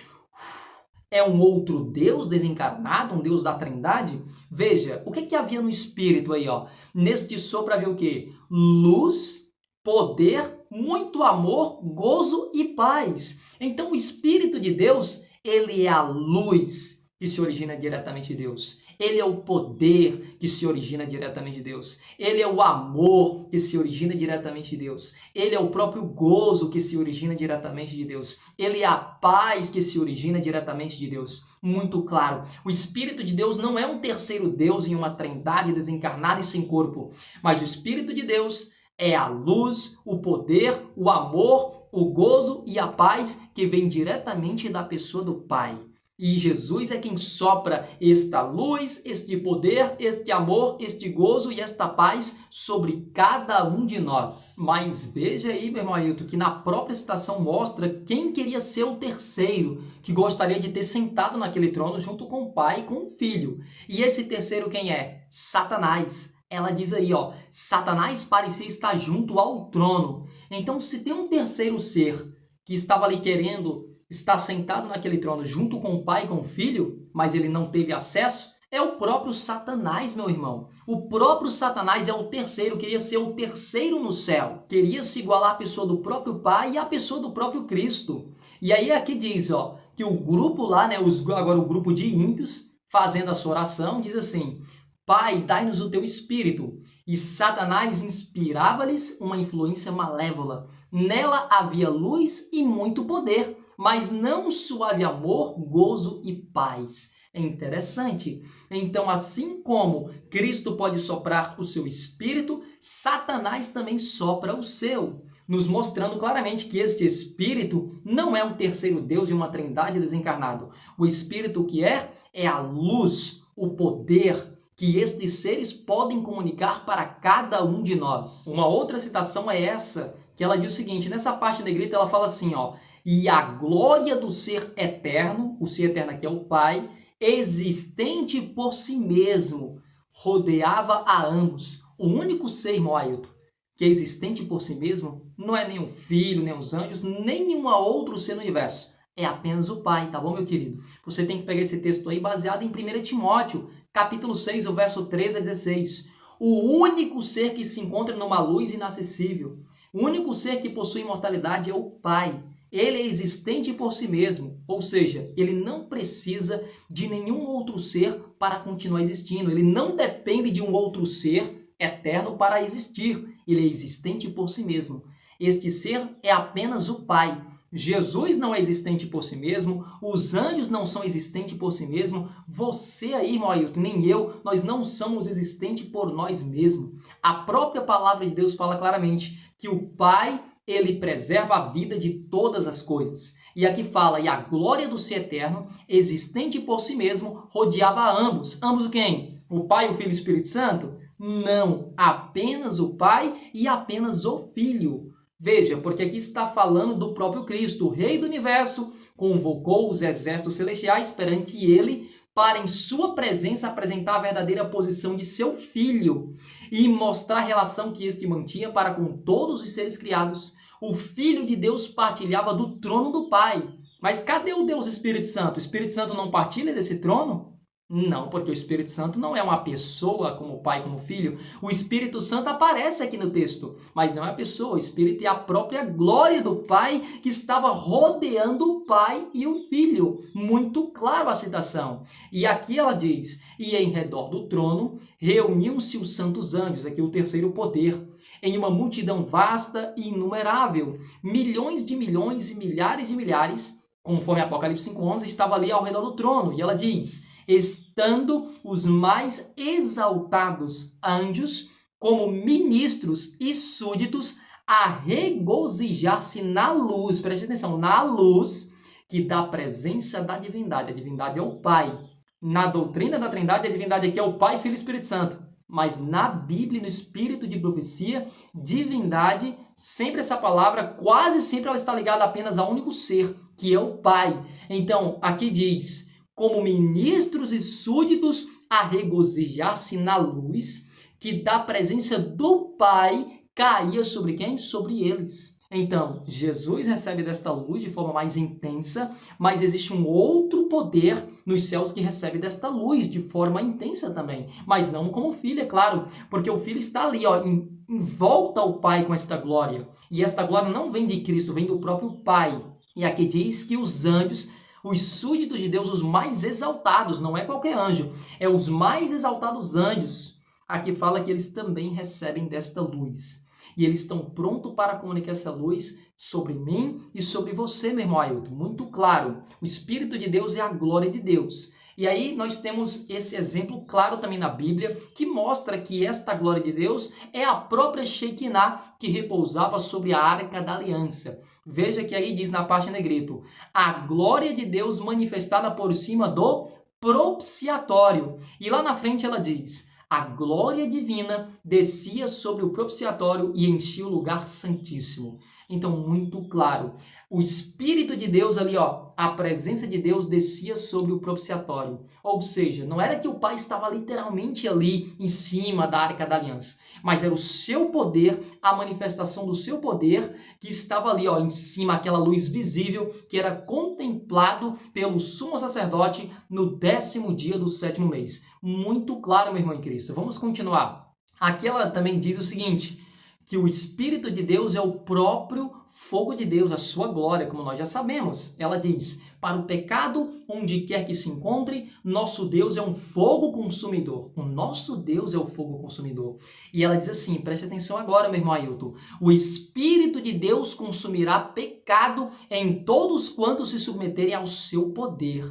é um outro Deus desencarnado, um Deus da Trindade? Veja, o que havia no Espírito aí, ó? Neste sopro havia o quê? Luz, poder, muito amor, gozo e paz. Então o Espírito de Deus, ele é a luz que se origina diretamente de Deus. Ele é o poder que se origina diretamente de Deus. Ele é o amor que se origina diretamente de Deus. Ele é o próprio gozo que se origina diretamente de Deus. Ele é a paz que se origina diretamente de Deus. Muito claro, o Espírito de Deus não é um terceiro Deus em uma trindade desencarnada e sem corpo, mas o Espírito de Deus é a luz, o poder, o amor, o gozo e a paz que vem diretamente da pessoa do Pai. E Jesus é quem sopra esta luz, este poder, este amor, este gozo e esta paz sobre cada um de nós. Mas veja aí, meu irmão Ailton, que na própria citação mostra quem queria ser o terceiro, que gostaria de ter sentado naquele trono junto com o Pai e com o Filho. E esse terceiro quem é? Satanás. Ela diz aí, ó, Satanás parecia estar junto ao trono. Então, se tem um terceiro ser que estava ali querendo estar sentado naquele trono junto com o Pai e com o Filho, mas ele não teve acesso, é o próprio Satanás, meu irmão. O próprio Satanás é o terceiro, queria ser o terceiro no céu. Queria se igualar à pessoa do próprio Pai e à pessoa do próprio Cristo. E aí aqui diz, ó, que o grupo lá, né, agora o grupo de ímpios, fazendo a sua oração, diz assim, Pai, dai-nos o teu Espírito. E Satanás inspirava-lhes uma influência malévola. Nela havia luz e muito poder, mas não suave amor, gozo e paz. É interessante. Então, assim como Cristo pode soprar o seu Espírito, Satanás também sopra o seu, nos mostrando claramente que este Espírito não é um terceiro Deus e uma trindade desencarnado. O Espírito que é a luz, o poder que estes seres podem comunicar para cada um de nós. Uma outra citação é essa, que ela diz o seguinte, nessa parte negrita ela fala assim, ó, e a glória do ser eterno, o ser eterno aqui é o Pai, existente por si mesmo, rodeava a ambos. O único ser, irmão Ailton, que é existente por si mesmo, não é nem o Filho, nem os anjos, nem nenhum outro ser no universo. É apenas o Pai, tá bom, meu querido? Você tem que pegar esse texto aí baseado em 1 Timóteo, capítulo 6, o verso 13 a 16. O único ser que se encontra numa luz inacessível, o único ser que possui imortalidade é o Pai. Ele é existente por si mesmo, ou seja, ele não precisa de nenhum outro ser para continuar existindo. Ele não depende de um outro ser eterno para existir. Ele é existente por si mesmo. Este ser é apenas o Pai. Jesus não é existente por si mesmo, os anjos não são existentes por si mesmo, você aí, irmão Ailton, nem eu, nós não somos existentes por nós mesmos. A própria palavra de Deus fala claramente que o Pai, ele preserva a vida de todas as coisas. E aqui fala, e a glória do ser eterno, existente por si mesmo, rodeava a ambos. Ambos quem? O Pai, o Filho e o Espírito Santo? Não, apenas o Pai e apenas o Filho. Veja, porque aqui está falando do próprio Cristo, o Rei do Universo, convocou os exércitos celestiais perante ele para em sua presença apresentar a verdadeira posição de seu filho e mostrar a relação que este mantinha para com todos os seres criados. O Filho de Deus partilhava do trono do Pai. Mas cadê o Deus Espírito Santo? O Espírito Santo não partilha desse trono? Não, porque o Espírito Santo não é uma pessoa como o Pai, como o Filho. O Espírito Santo aparece aqui no texto, mas não é a pessoa. O Espírito é a própria glória do Pai que estava rodeando o Pai e o Filho. Muito claro a citação. E aqui ela diz, e em redor do trono reuniam-se os santos anjos, aqui o terceiro poder, em uma multidão vasta e inumerável, milhões de milhões e milhares de milhares, conforme Apocalipse 5:11, estava ali ao redor do trono. E ela diz, estando os mais exaltados anjos como ministros e súditos a regozijar-se na luz, preste atenção, na luz que dá a presença da divindade. A divindade é o Pai. Na doutrina da Trindade, a divindade aqui é o Pai, Filho e Espírito Santo. Mas na Bíblia, no espírito de profecia, divindade, sempre essa palavra, quase sempre ela está ligada apenas a um único ser, que é o Pai. Então, aqui diz, como ministros e súditos a regozijar-se na luz, que da presença do Pai caía sobre quem? Sobre eles. Então, Jesus recebe desta luz de forma mais intensa, mas existe um outro poder nos céus que recebe desta luz de forma intensa também. Mas não como o Filho, é claro, porque o Filho está ali, ó, em volta ao Pai com esta glória. E esta glória não vem de Cristo, vem do próprio Pai. E aqui diz que os anjos, os súditos de Deus, os mais exaltados, não é qualquer anjo, é os mais exaltados anjos. Aqui fala que eles também recebem desta luz. E eles estão prontos para comunicar essa luz sobre mim e sobre você, meu irmão Ailton. Muito claro, o Espírito de Deus é a glória de Deus. E aí nós temos esse exemplo claro também na Bíblia, que mostra que esta glória de Deus é a própria Shekinah que repousava sobre a Arca da Aliança. Veja que aí diz na parte em negrito, a glória de Deus manifestada por cima do propiciatório. E lá na frente ela diz, a glória divina descia sobre o propiciatório e enchia o lugar santíssimo. Então, muito claro, o Espírito de Deus ali, ó, a presença de Deus descia sobre o propiciatório. Ou seja, não era que o Pai estava literalmente ali em cima da Arca da Aliança, mas era o seu poder, a manifestação do seu poder que estava ali, ó, em cima, aquela luz visível que era contemplado pelo sumo sacerdote no 10º dia do 7º mês. Muito claro, meu irmão em Cristo. Vamos continuar. Aqui ela também diz o seguinte, que o Espírito de Deus é o próprio fogo de Deus, a sua glória, como nós já sabemos. Ela diz, para o pecado, onde quer que se encontre, nosso Deus é um fogo consumidor. O nosso Deus é o fogo consumidor. E ela diz assim, preste atenção agora, meu irmão Ailton, o Espírito de Deus consumirá pecado em todos quantos se submeterem ao seu poder.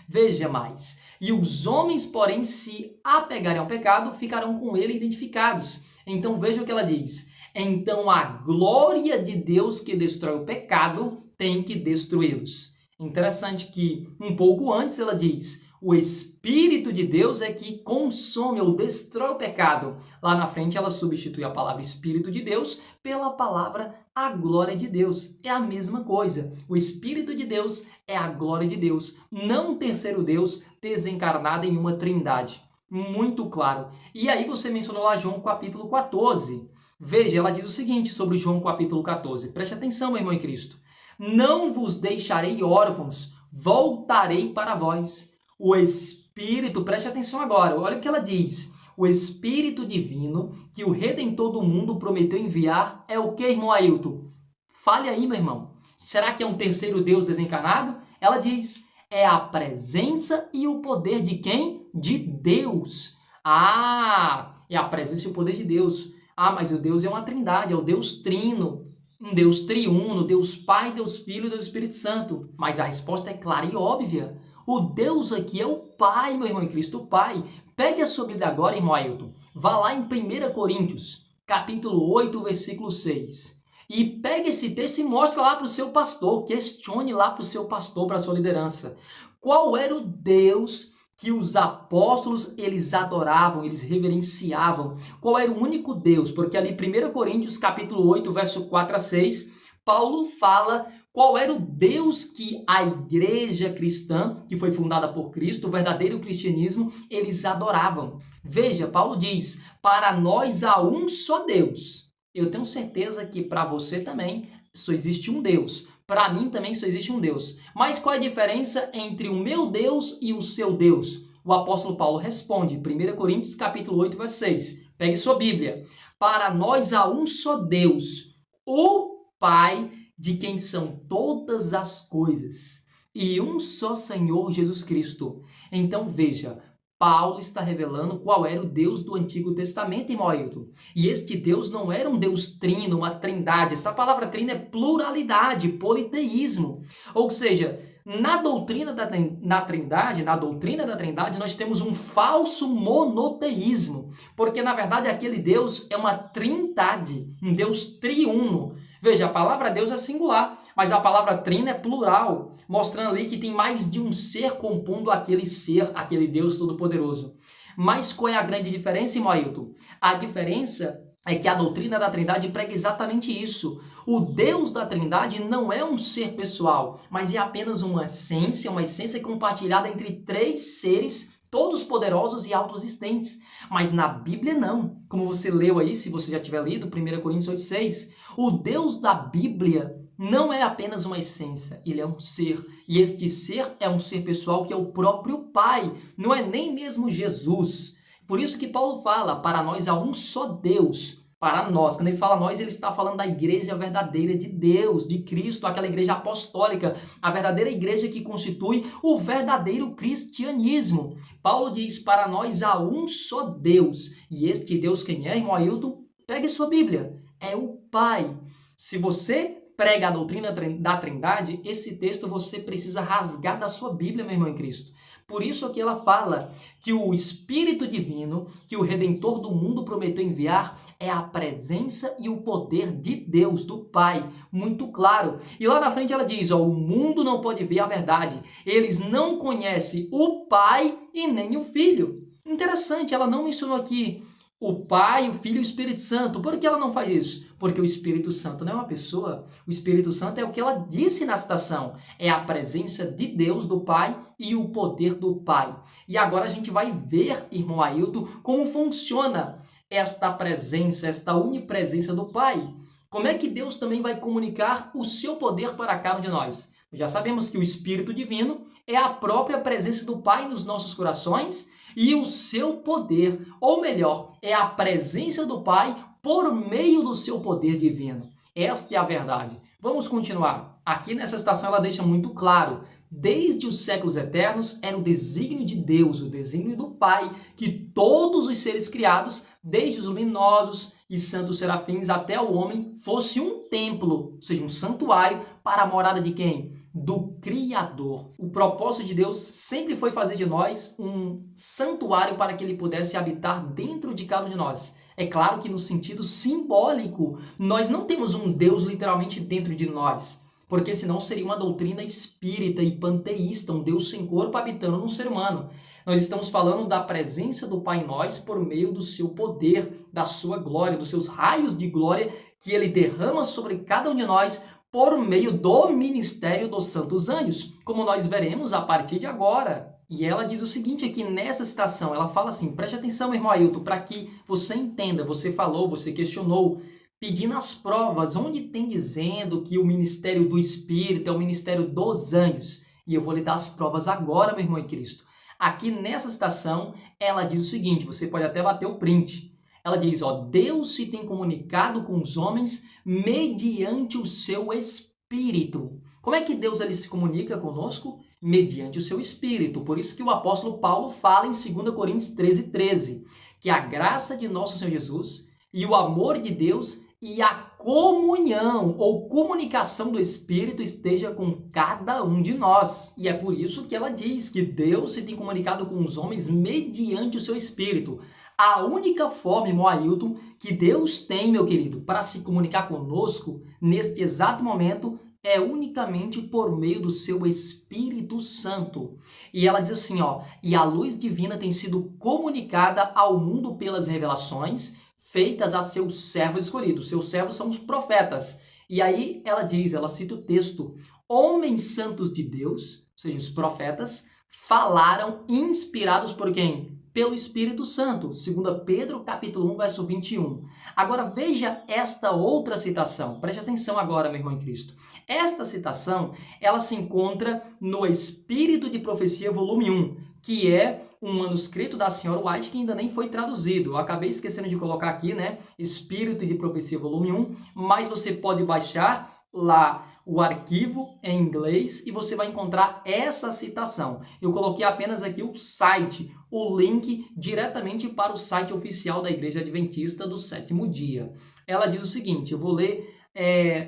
Veja mais, e os homens, porém, se apegarem ao pecado, ficarão com ele identificados. Então veja o que ela diz. Então a glória de Deus que destrói o pecado tem que destruí-los. Interessante que um pouco antes ela diz, o Espírito de Deus é que consome ou destrói o pecado. Lá na frente ela substitui a palavra Espírito de Deus pela palavra a glória de Deus. É a mesma coisa. O Espírito de Deus é a glória de Deus, não um terceiro Deus desencarnado em uma trindade. Muito claro. E aí você mencionou lá João capítulo 14. Veja, ela diz o seguinte sobre João capítulo 14. Preste atenção, meu irmão em Cristo. Não vos deixarei órfãos, voltarei para vós. O Espírito, preste atenção agora, olha o que ela diz. O Espírito Divino que o Redentor do mundo prometeu enviar é o que, irmão Ailton? Fale aí, meu irmão. Será que é um terceiro Deus desencarnado? Ela diz, é a presença e o poder de quem? De Deus. Ah, é a presença e o poder de Deus. Ah, mas o Deus é uma trindade, é o Deus trino, um Deus triuno, Deus Pai, Deus Filho e Deus Espírito Santo. Mas a resposta é clara e óbvia. O Deus aqui é o Pai, meu irmão em Cristo, o Pai. Pegue a sua Bíblia agora, irmão Ailton. Vá lá em 1 Coríntios, capítulo 8, versículo 6. E pegue esse texto e mostre lá para o seu pastor, questione lá para o seu pastor, para a sua liderança. Qual era o Deus que os apóstolos, eles adoravam, eles reverenciavam? Qual era o único Deus? Porque ali 1 Coríntios, capítulo 8, verso 4 a 6, Paulo fala qual era o Deus que a igreja cristã, que foi fundada por Cristo, o verdadeiro cristianismo, eles adoravam. Veja, Paulo diz, para nós há um só Deus. Eu tenho certeza que para você também só existe um Deus. Para mim também só existe um Deus. Mas qual é a diferença entre o meu Deus e o seu Deus? O apóstolo Paulo responde, 1 Coríntios capítulo 8, verso 6. Pegue sua Bíblia. Para nós há um só Deus, o Pai, de quem são todas as coisas, e um só Senhor Jesus Cristo. Então veja, Paulo está revelando qual era o Deus do Antigo Testamento, irmão Ailton. E este Deus não era um Deus trino, uma trindade. Essa palavra trino é pluralidade, politeísmo. Ou seja, na doutrina da Trindade, nós temos um falso monoteísmo, porque na verdade aquele Deus é uma trindade, um Deus triuno. Veja, a palavra Deus é singular, mas a palavra trino é plural, mostrando ali que tem mais de um ser compondo aquele ser, aquele Deus Todo-Poderoso. Mas qual é a grande diferença, irmão Ailton? A diferença é que a doutrina da Trindade prega exatamente isso. O Deus da Trindade não é um ser pessoal, mas é apenas uma essência compartilhada entre três seres, todos poderosos e autoexistentes. Mas na Bíblia não. Como você leu aí, se você já tiver lido, 1 Coríntios 8,6, o Deus da Bíblia não é apenas uma essência, ele é um ser. E este ser é um ser pessoal que é o próprio Pai, não é nem mesmo Jesus. Por isso que Paulo fala, para nós há um só Deus. Para nós, quando ele fala nós, ele está falando da igreja verdadeira de Deus, de Cristo, aquela igreja apostólica, a verdadeira igreja que constitui o verdadeiro cristianismo. Paulo diz, para nós há um só Deus. E este Deus quem é, irmão Ailton? Pegue sua Bíblia, é o Pai. Se você prega a doutrina da Trindade, esse texto você precisa rasgar da sua Bíblia, meu irmão em Cristo. Por isso aqui ela fala que o Espírito Divino, que o Redentor do mundo prometeu enviar, é a presença e o poder de Deus, do Pai, muito claro. E lá na frente ela diz, ó, o mundo não pode ver a verdade, eles não conhecem o Pai e nem o Filho. Interessante, ela não mencionou aqui o Pai, o Filho e o Espírito Santo. Por que ela não faz isso? Porque o Espírito Santo não é uma pessoa. O Espírito Santo é o que ela disse na citação. É a presença de Deus, do Pai, e o poder do Pai. E agora a gente vai ver, irmão Ailton, como funciona esta presença, esta onipresença do Pai. Como é que Deus também vai comunicar o seu poder para cada um de nós? Já sabemos que o Espírito Divino é a própria presença do Pai nos nossos corações, e o seu poder, ou melhor, é a presença do Pai por meio do seu poder divino. Esta é a verdade. Vamos continuar. Aqui nessa citação ela deixa muito claro, desde os séculos eternos era o desígnio de Deus, o desígnio do Pai, que todos os seres criados, desde os luminosos e santos serafins até o homem, fosse um templo, ou seja, um santuário para a morada de quem? Do Criador. O propósito de Deus sempre foi fazer de nós um santuário para que ele pudesse habitar dentro de cada um de nós. É claro que no sentido simbólico, nós não temos um Deus literalmente dentro de nós, porque senão seria uma doutrina espírita e panteísta, um Deus sem corpo habitando num ser humano. Nós estamos falando da presença do Pai em nós por meio do seu poder, da sua glória, dos seus raios de glória que ele derrama sobre cada um de nós por meio do ministério dos santos anjos, como nós veremos a partir de agora. E ela diz o seguinte aqui nessa citação, ela fala assim, preste atenção, irmão Ailton, para que você entenda, você falou, você questionou, pedindo as provas, onde tem dizendo que o ministério do Espírito é o ministério dos anjos. E eu vou lhe dar as provas agora, meu irmão em Cristo. Aqui nessa citação, ela diz o seguinte, você pode até bater o print. Ela diz, ó, Deus se tem comunicado com os homens mediante o seu Espírito. Como é que Deus ele se comunica conosco? Mediante o seu Espírito. Por isso que o apóstolo Paulo fala em 2 Coríntios 13:13, que a graça de nosso Senhor Jesus e o amor de Deus e a comunhão ou comunicação do Espírito esteja com cada um de nós. E é por isso que ela diz que Deus se tem comunicado com os homens mediante o seu Espírito. A única forma, irmão Ailton, que Deus tem, meu querido, para se comunicar conosco neste exato momento é unicamente por meio do seu Espírito Santo. E ela diz assim, ó, e a luz divina tem sido comunicada ao mundo pelas revelações feitas a seus servos escolhidos. Seus servos são os profetas. E aí ela diz, ela cita o texto: homens santos de Deus, ou seja, os profetas, falaram inspirados por quem? Pelo Espírito Santo. 2 Pedro, capítulo 1, verso 21. Agora veja esta outra citação. Preste atenção agora, meu irmão em Cristo. Esta citação, ela se encontra no Espírito de Profecia, volume 1, que é um manuscrito da senhora White que ainda nem foi traduzido. Eu acabei esquecendo de colocar aqui, né? Espírito de Profecia, volume 1, mas você pode baixar lá o arquivo em inglês e você vai encontrar essa citação. Eu coloquei apenas aqui o site, o link diretamente para o site oficial da Igreja Adventista do Sétimo Dia. Ela diz o seguinte, eu vou ler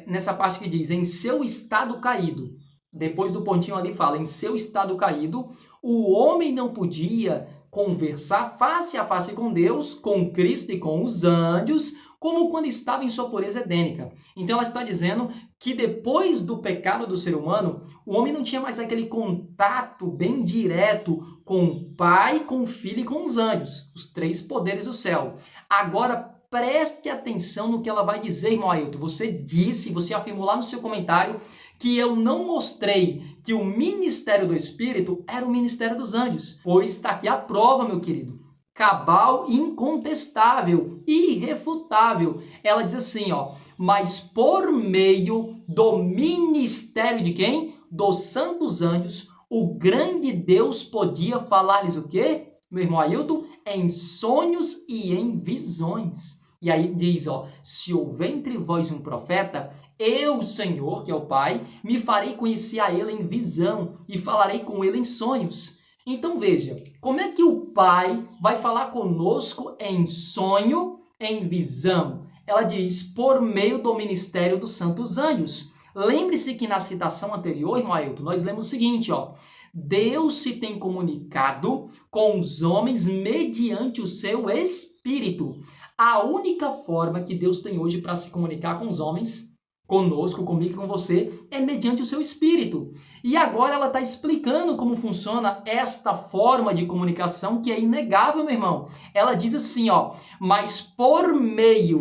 nessa parte que diz: em seu estado caído, depois do pontinho ali fala, em seu estado caído, o homem não podia conversar face a face com Deus, com Cristo e com os anjos, como quando estava em sua pureza edênica. Então ela está dizendo que depois do pecado do ser humano, o homem não tinha mais aquele contato bem direto com o Pai, com o Filho e com os anjos, os três poderes do céu. Agora preste atenção no que ela vai dizer, irmão Ailton. Você afirmou lá no seu comentário que eu não mostrei que o ministério do Espírito era o ministério dos anjos. Pois está aqui a prova, meu querido. Cabal, incontestável, irrefutável. Ela diz assim, ó: mas por meio do ministério de quem? Dos santos anjos, o grande Deus podia falar-lhes o quê, meu irmão Ailton? Em sonhos e em visões. E aí diz, ó: se houver entre vós um profeta, eu, Senhor, que é o Pai, me farei conhecer a ele em visão e falarei com ele em sonhos. Então veja, como é que o Pai vai falar conosco em sonho, em visão? Ela diz, por meio do ministério dos santos anjos. Lembre-se que na citação anterior, irmão Ailton, nós lemos o seguinte, ó: Deus se tem comunicado com os homens mediante o seu Espírito. A única forma que Deus tem hoje para se comunicar com os homens, conosco, comigo e com você, é mediante o seu Espírito. E agora ela está explicando como funciona esta forma de comunicação, que é inegável, meu irmão. Ela diz assim, ó: mas por meio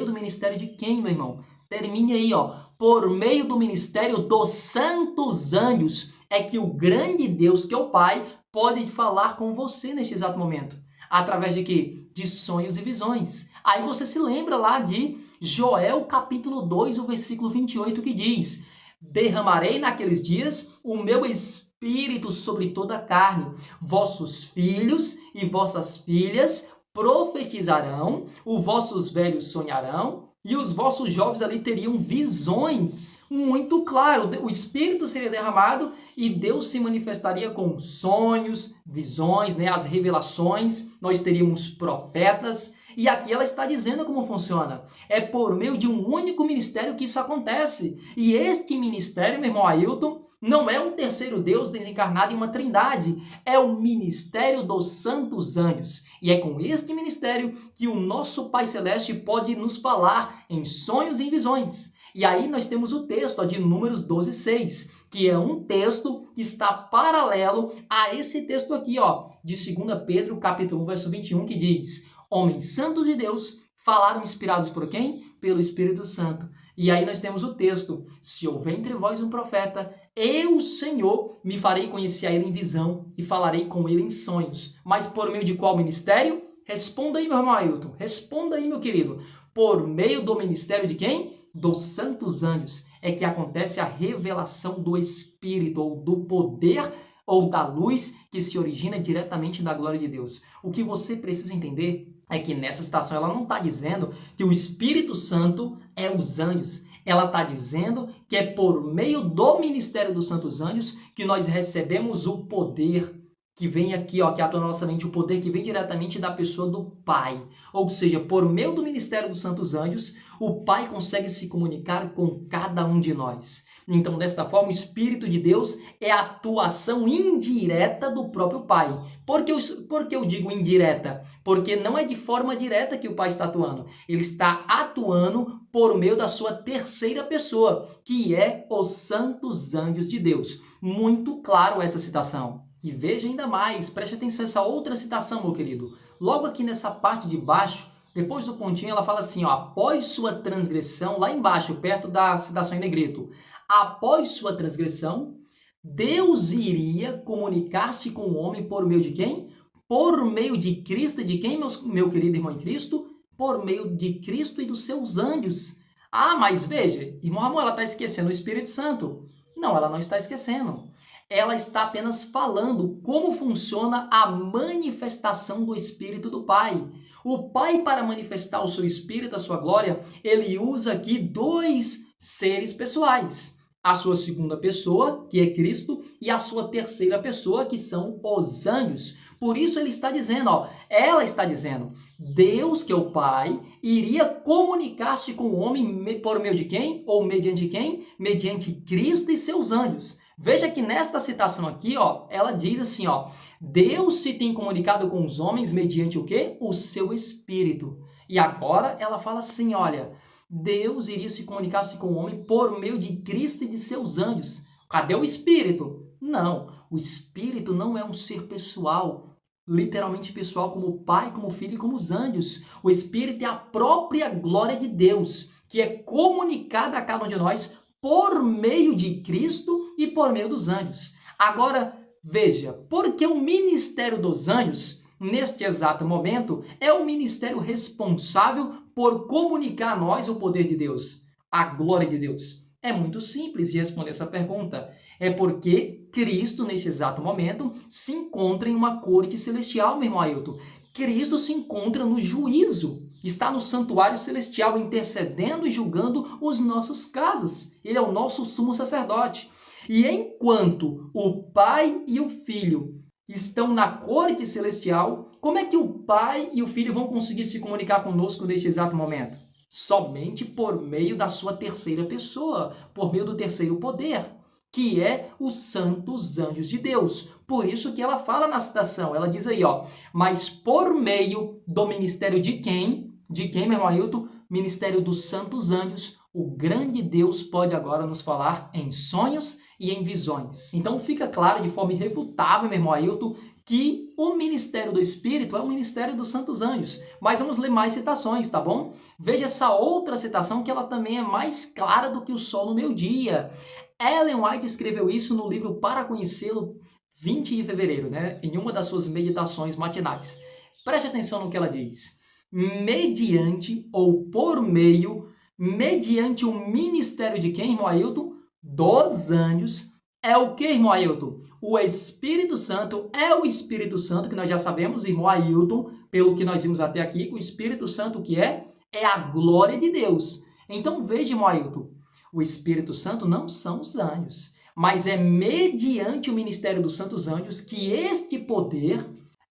do ministério de quem, meu irmão? Termine aí, ó: por meio do ministério dos santos anjos, é que o grande Deus, que é o Pai, pode falar com você neste exato momento. Através de quê? De sonhos e visões. Aí você se lembra lá de Joel capítulo 2, o versículo 28, que diz: derramarei naqueles dias o meu espírito sobre toda a carne. Vossos filhos e vossas filhas profetizarão, os vossos velhos sonharão, e os vossos jovens ali teriam visões. Muito claro, o Espírito seria derramado e Deus se manifestaria com sonhos, visões, né, as revelações. Nós teríamos profetas. E aqui ela está dizendo como funciona. É por meio de um único ministério que isso acontece. E este ministério, meu irmão Ailton, não é um terceiro Deus desencarnado em uma trindade. É o ministério dos santos anjos. E é com este ministério que o nosso Pai Celeste pode nos falar em sonhos e em visões. E aí nós temos o texto de Números 12:6, que é um texto que está paralelo a esse texto aqui, ó, de 2 Pedro, capítulo 1, verso 21, que diz: homens santos de Deus falaram inspirados por quem? Pelo Espírito Santo. E aí nós temos o texto: se houver entre vós um profeta, eu, Senhor, me farei conhecer a ele em visão e falarei com ele em sonhos. Mas por meio de qual ministério? Responda aí, meu irmão Ailton. Responda aí, meu querido. Por meio do ministério de quem? Dos santos anjos. É que acontece a revelação do Espírito, ou do poder, ou da luz que se origina diretamente da glória de Deus. O que você precisa entender é que nessa citação ela não está dizendo que o Espírito Santo é os anjos. Ela está dizendo que é por meio do ministério dos santos anjos que nós recebemos o poder que vem aqui, ó, que atua na nossa mente, o poder que vem diretamente da pessoa do Pai. Ou seja, por meio do ministério dos santos anjos, o Pai consegue se comunicar com cada um de nós. Então, desta forma, o Espírito de Deus é a atuação indireta do próprio Pai. Por que eu digo indireta? Porque não é de forma direta que o Pai está atuando. Ele está atuando por meio da sua terceira pessoa, que é os santos anjos de Deus. Muito claro essa citação. E veja ainda mais, preste atenção a essa outra citação, meu querido. Logo aqui nessa parte de baixo Depois do pontinho, ela fala assim, ó, após sua transgressão, lá embaixo, perto da citação em negrito, após sua transgressão, Deus iria comunicar-se com o homem por meio de quem? Por meio de Cristo e de quem, meu querido irmão em Cristo? Por meio de Cristo e dos seus anjos. Ah, mas veja, irmão Ramon, ela está esquecendo o Espírito Santo. Não, ela não está esquecendo. Ela está apenas falando como funciona a manifestação do Espírito do Pai. O Pai, para manifestar o seu Espírito, a sua glória, ele usa aqui dois seres pessoais. A sua segunda pessoa, que é Cristo, e a sua terceira pessoa, que são os anjos. Por isso ele está dizendo, ó, ela está dizendo, Deus, que é o Pai, iria comunicar-se com o homem por meio de quem? Ou mediante quem? Mediante Cristo e seus anjos. Veja que nesta citação aqui, ó, ela diz assim, ó, Deus se tem comunicado com os homens mediante o quê? O seu Espírito. E agora ela fala assim, olha, Deus iria se comunicar-se com o homem por meio de Cristo e de seus anjos. Cadê o Espírito? Não, o Espírito não é um ser pessoal, literalmente pessoal, como o Pai, como o Filho e como os anjos. O Espírito é a própria glória de Deus, que é comunicada a cada um de nós por meio de Cristo e por meio dos anjos. Agora, veja, porque o ministério dos anjos, neste exato momento, é o ministério responsável por comunicar a nós o poder de Deus, a glória de Deus. É muito simples de responder essa pergunta. É porque Cristo, nesse exato momento, se encontra em uma corte celestial, meu irmão Ailton. Cristo se encontra no juízo. Está no santuário celestial intercedendo e julgando os nossos casos. Ele é o nosso sumo sacerdote. E enquanto o Pai e o Filho estão na corte celestial, como é que o Pai e o Filho vão conseguir se comunicar conosco neste exato momento? Somente por meio da sua terceira pessoa, por meio do terceiro poder, que é os santos anjos de Deus. Por isso que ela fala na citação, ela diz aí, ó, mas por meio do ministério de quem? De quem, meu irmão Ailton? Ministério dos santos anjos, o grande Deus pode agora nos falar em sonhos e em visões. Então fica claro de forma irrefutável, meu irmão Ailton, que o ministério do Espírito é o ministério dos santos anjos. Mas vamos ler mais citações, tá bom? Veja essa outra citação que ela também é mais clara do que o sol no meio-dia. Ellen White escreveu isso no livro Para Conhecê-lo, 20 de fevereiro, né? Em uma das suas meditações matinais. Preste atenção no que ela diz. Mediante ou por meio, mediante o ministério de quem, irmão Ailton? Dos anjos. É o que, irmão Ailton? O Espírito Santo é o Espírito Santo, que nós já sabemos, irmão Ailton, pelo que nós vimos até aqui, o Espírito Santo que é a glória de Deus. Então veja, irmão Ailton, o Espírito Santo não são os anjos, mas é mediante o ministério dos santos anjos que este poder,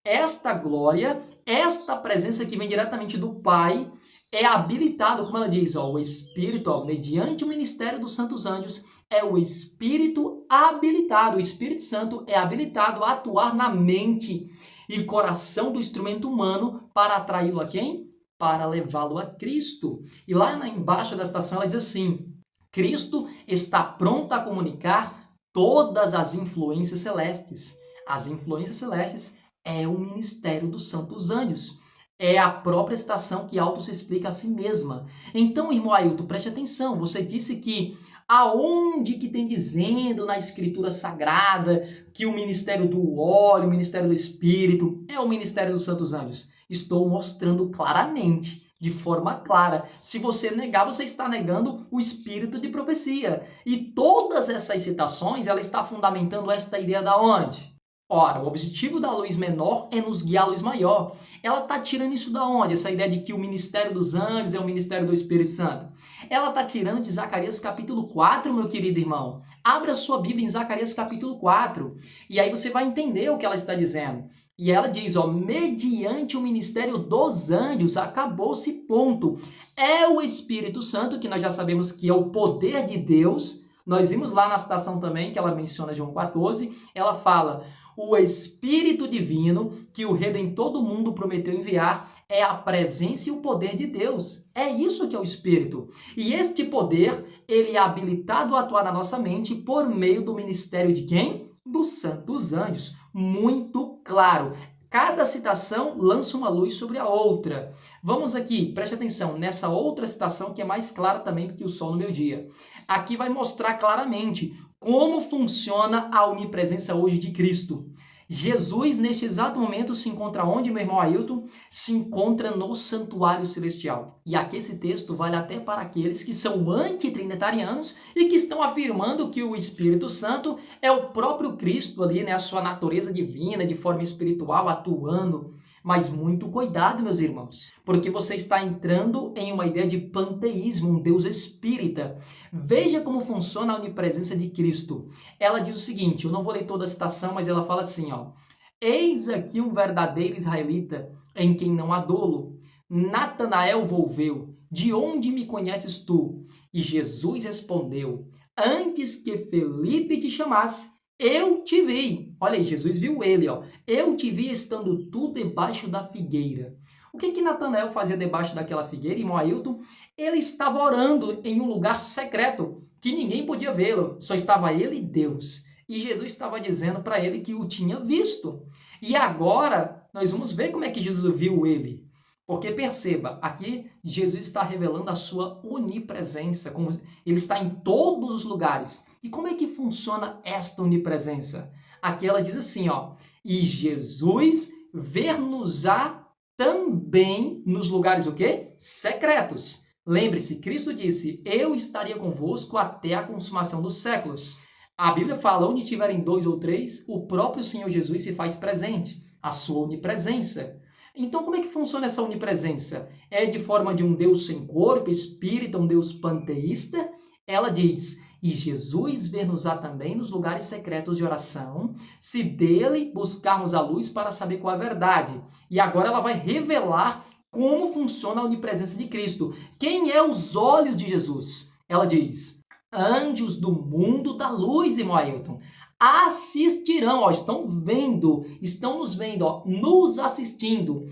esta glória, esta presença que vem diretamente do Pai, é habilitado, como ela diz, ó, o Espírito, ó, mediante o ministério dos santos anjos, é o Espírito habilitado. O Espírito Santo é habilitado a atuar na mente e coração do instrumento humano para atraí-lo a quem? Para levá-lo a Cristo. E lá embaixo da citação ela diz assim, Cristo está pronto a comunicar todas as influências celestes. As influências celestes é o ministério dos santos anjos. É a própria citação que auto se explica a si mesma. Então, irmão Ailton, preste atenção. Você disse que aonde que tem dizendo na Escritura Sagrada que o ministério do óleo, o ministério do Espírito é o ministério dos santos anjos? Estou mostrando claramente, de forma clara. Se você negar, você está negando o espírito de profecia. E todas essas citações, ela está fundamentando esta ideia da onde? Ora, o objetivo da luz menor é nos guiar à luz maior. Ela está tirando isso da onde? Essa ideia de que o ministério dos anjos é o ministério do Espírito Santo. Ela está tirando de Zacarias capítulo 4, meu querido irmão. Abra sua Bíblia em Zacarias capítulo 4. E aí você vai entender o que ela está dizendo. E ela diz, ó, mediante o ministério dos anjos, acabou-se, ponto. É o Espírito Santo, que nós já sabemos que é o poder de Deus. Nós vimos lá na citação também, que ela menciona João 14, ela fala, o Espírito Divino, que o Redentor do mundo prometeu enviar, é a presença e o poder de Deus. É isso que é o Espírito. E este poder, ele é habilitado a atuar na nossa mente por meio do ministério de quem? Dos santos anjos. Muito claro. Cada citação lança uma luz sobre a outra. Vamos aqui, preste atenção, nessa outra citação que é mais clara também do que o sol no meio-dia. Aqui vai mostrar claramente como funciona a onipresença hoje de Cristo. Jesus, neste exato momento, se encontra onde, meu irmão Ailton? Se encontra no santuário celestial. E aqui esse texto vale até para aqueles que são antitrinitarianos e que estão afirmando que o Espírito Santo é o próprio Cristo ali, né? A sua natureza divina, de forma espiritual, atuando. Mas muito cuidado, meus irmãos, porque você está entrando em uma ideia de panteísmo, um Deus espírita. Veja como funciona a onipresença de Cristo. Ela diz o seguinte, eu não vou ler toda a citação, mas ela fala assim, ó. Eis aqui um verdadeiro israelita, em quem não há dolo. Natanael volveu. De onde me conheces tu? E Jesus respondeu, antes que Felipe te chamasse, eu te vi. Olha aí, Jesus viu ele, ó. Eu te vi estando tu debaixo da figueira. O que Natanael fazia debaixo daquela figueira, irmão Ailton? Ele estava orando em um lugar secreto, que ninguém podia vê-lo, só estava ele e Deus. E Jesus estava dizendo para ele que o tinha visto. E agora, nós vamos ver como é que Jesus viu ele. Porque perceba, aqui Jesus está revelando a sua onipresença, como ele está em todos os lugares. E como é que funciona esta onipresença? Aqui ela diz assim, ó, e Jesus ver-nos-á também nos lugares o quê? Secretos. Lembre-se, Cristo disse, eu estaria convosco até a consumação dos séculos. A Bíblia fala, onde tiverem 2 ou 3, o próprio Senhor Jesus se faz presente, a sua onipresença. Então, como é que funciona essa onipresença? É de forma de um Deus sem corpo, espírito, um Deus panteísta? Ela diz, e Jesus ver-nos-á também nos lugares secretos de oração, se dele buscarmos a luz para saber qual é a verdade. E agora ela vai revelar como funciona a onipresença de Cristo. Quem é os olhos de Jesus? Ela diz, anjos do mundo da luz, irmão Ailton, assistirão, ó, estão nos vendo, ó, nos assistindo.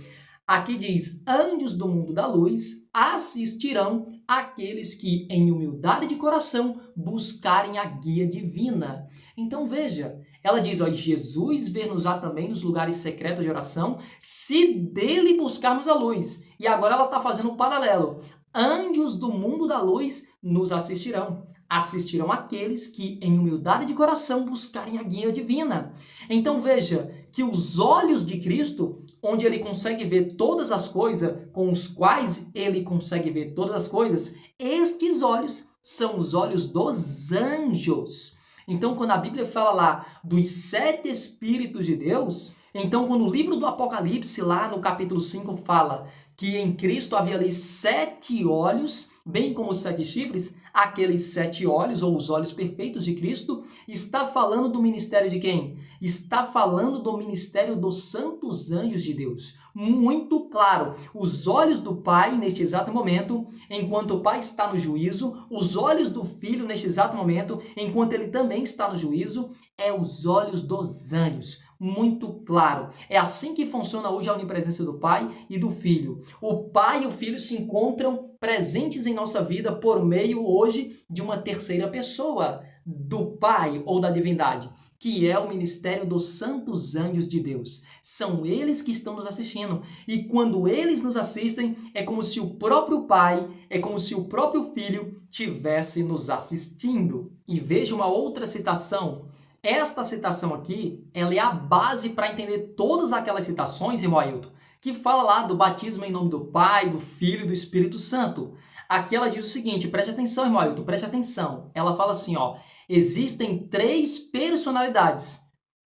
Aqui diz, anjos do mundo da luz assistirão aqueles que, em humildade de coração, buscarem a guia divina. Então veja, ela diz, ó, Jesus ver-nos-á também nos lugares secretos de oração, se dele buscarmos a luz. E agora ela está fazendo um paralelo. Anjos do mundo da luz nos assistirão. Assistirão aqueles que, em humildade de coração, buscarem a guia divina. Então veja que os olhos de Cristo, onde ele consegue ver todas as coisas, com os quais ele consegue ver todas as coisas, estes olhos são os olhos dos anjos. Então, quando a Bíblia fala lá dos 7 Espíritos de Deus, então quando o livro do Apocalipse, lá no capítulo 5, fala que em Cristo havia ali 7 olhos, bem como os 7 chifres, aqueles 7 olhos, ou os olhos perfeitos de Cristo, está falando do ministério de quem? Está falando do ministério dos santos anjos de Deus. Muito claro, os olhos do Pai, neste exato momento, enquanto o Pai está no juízo, os olhos do Filho, neste exato momento, enquanto ele também está no juízo, é os olhos dos anjos. Muito claro. É assim que funciona hoje a onipresença do Pai e do Filho. O Pai e o Filho se encontram presentes em nossa vida por meio hoje de uma terceira pessoa, do Pai ou da divindade, que é o ministério dos santos anjos de Deus. São eles que estão nos assistindo. E quando eles nos assistem, é como se o próprio Pai, é como se o próprio Filho tivesse nos assistindo. E veja uma outra citação. Esta citação aqui, ela é a base para entender todas aquelas citações, irmão Ailton, que fala lá do batismo em nome do Pai, do Filho e do Espírito Santo. Aqui ela diz o seguinte, preste atenção, irmão Ailton, preste atenção. Ela fala assim, ó, existem 3 personalidades.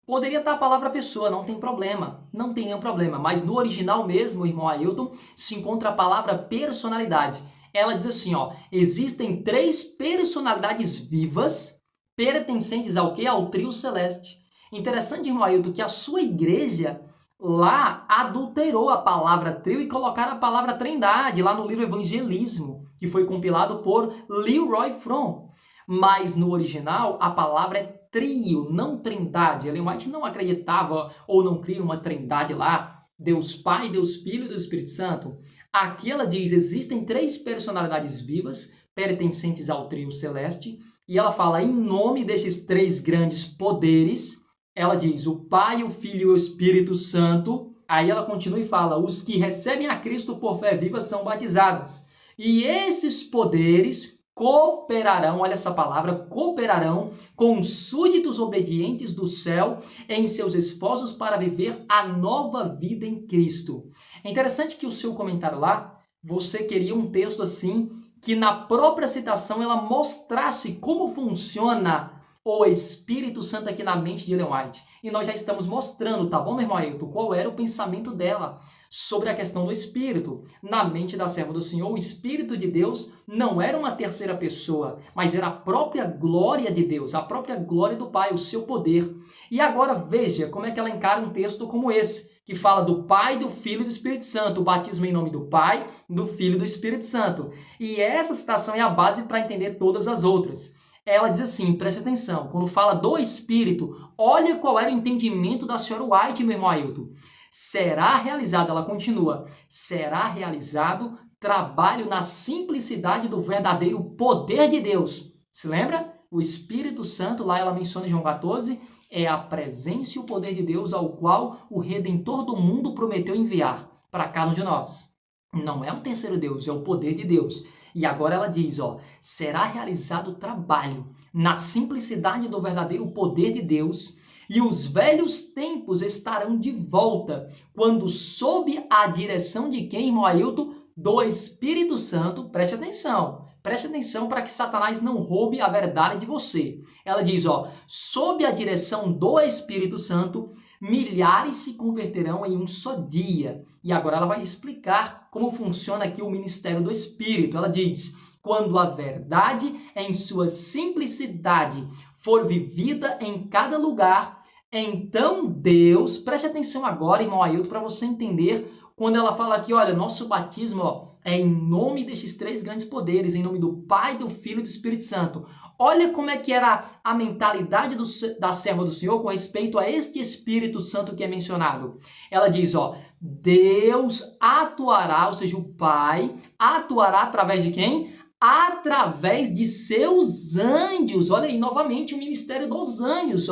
Poderia estar a palavra pessoa, não tem problema, não tem nenhum problema, mas no original mesmo, irmão Ailton, se encontra a palavra personalidade. Ela diz assim, ó, existem 3 personalidades vivas pertencentes ao quê? Ao trio celeste. Interessante, irmão Ailton, que a sua igreja lá adulterou a palavra trio e colocaram a palavra trindade lá no livro Evangelismo, que foi compilado por Leroy Fromm. Mas no original a palavra é trio, não trindade. Ellen White não acreditava ou não cria uma trindade lá, Deus Pai, Deus Filho e Deus Espírito Santo. Aqui ela diz, existem 3 personalidades vivas pertencentes ao trio celeste, e ela fala, em nome desses 3 grandes poderes, ela diz, o Pai, o Filho e o Espírito Santo, Aí ela continua e fala: os que recebem a Cristo por fé viva são batizados. E esses poderes cooperarão, olha essa palavra, cooperarão com os súditos obedientes do céu em seus esforços para viver a nova vida em Cristo. É interessante que o seu comentário lá, você queria um texto assim, que na própria citação ela mostrasse como funciona o Espírito Santo aqui na mente de Ellen White. E nós já estamos mostrando, tá bom, meu irmão Ailton, qual era o pensamento dela sobre a questão do Espírito. Na mente da serva do Senhor, o Espírito de Deus não era uma terceira pessoa, mas era a própria glória de Deus, a própria glória do Pai, o seu poder. E agora veja como é que ela encara um texto como esse, que fala do Pai, do Filho e do Espírito Santo, o batismo em nome do Pai, do Filho e do Espírito Santo. E essa citação é a base para entender todas as outras. Ela diz assim, preste atenção, quando fala do Espírito, olha qual era o entendimento da senhora White, meu irmão Ailton. Será realizado, ela continua, será realizado trabalho na simplicidade do verdadeiro poder de Deus. Se lembra? O Espírito Santo, lá ela menciona em João 14, é a presença e o poder de Deus ao qual o Redentor do mundo prometeu enviar para cada um de nós. Não é um terceiro Deus, é o poder de Deus. E agora ela diz, será realizado o trabalho na simplicidade do verdadeiro poder de Deus e os velhos tempos estarão de volta quando, sob a direção de quem, irmão Ailton? Do Espírito Santo, preste atenção para que Satanás não roube a verdade de você. Ela diz, sob a direção do Espírito Santo, milhares se converterão em um só dia. E agora ela vai explicar como funciona aqui o ministério do Espírito. Ela diz, quando a verdade em sua simplicidade for vivida em cada lugar, então Deus, preste atenção agora, irmão Ailton, para você entender quando ela fala aqui, olha, nosso batismo é em nome destes três grandes poderes, em nome do Pai, do Filho e do Espírito Santo. Olha como é que era a mentalidade da serva do Senhor com respeito a este Espírito Santo que é mencionado. Ela diz, Deus atuará, ou seja, o Pai atuará através de quem? Através de seus anjos. Olha aí, novamente, o ministério dos anjos,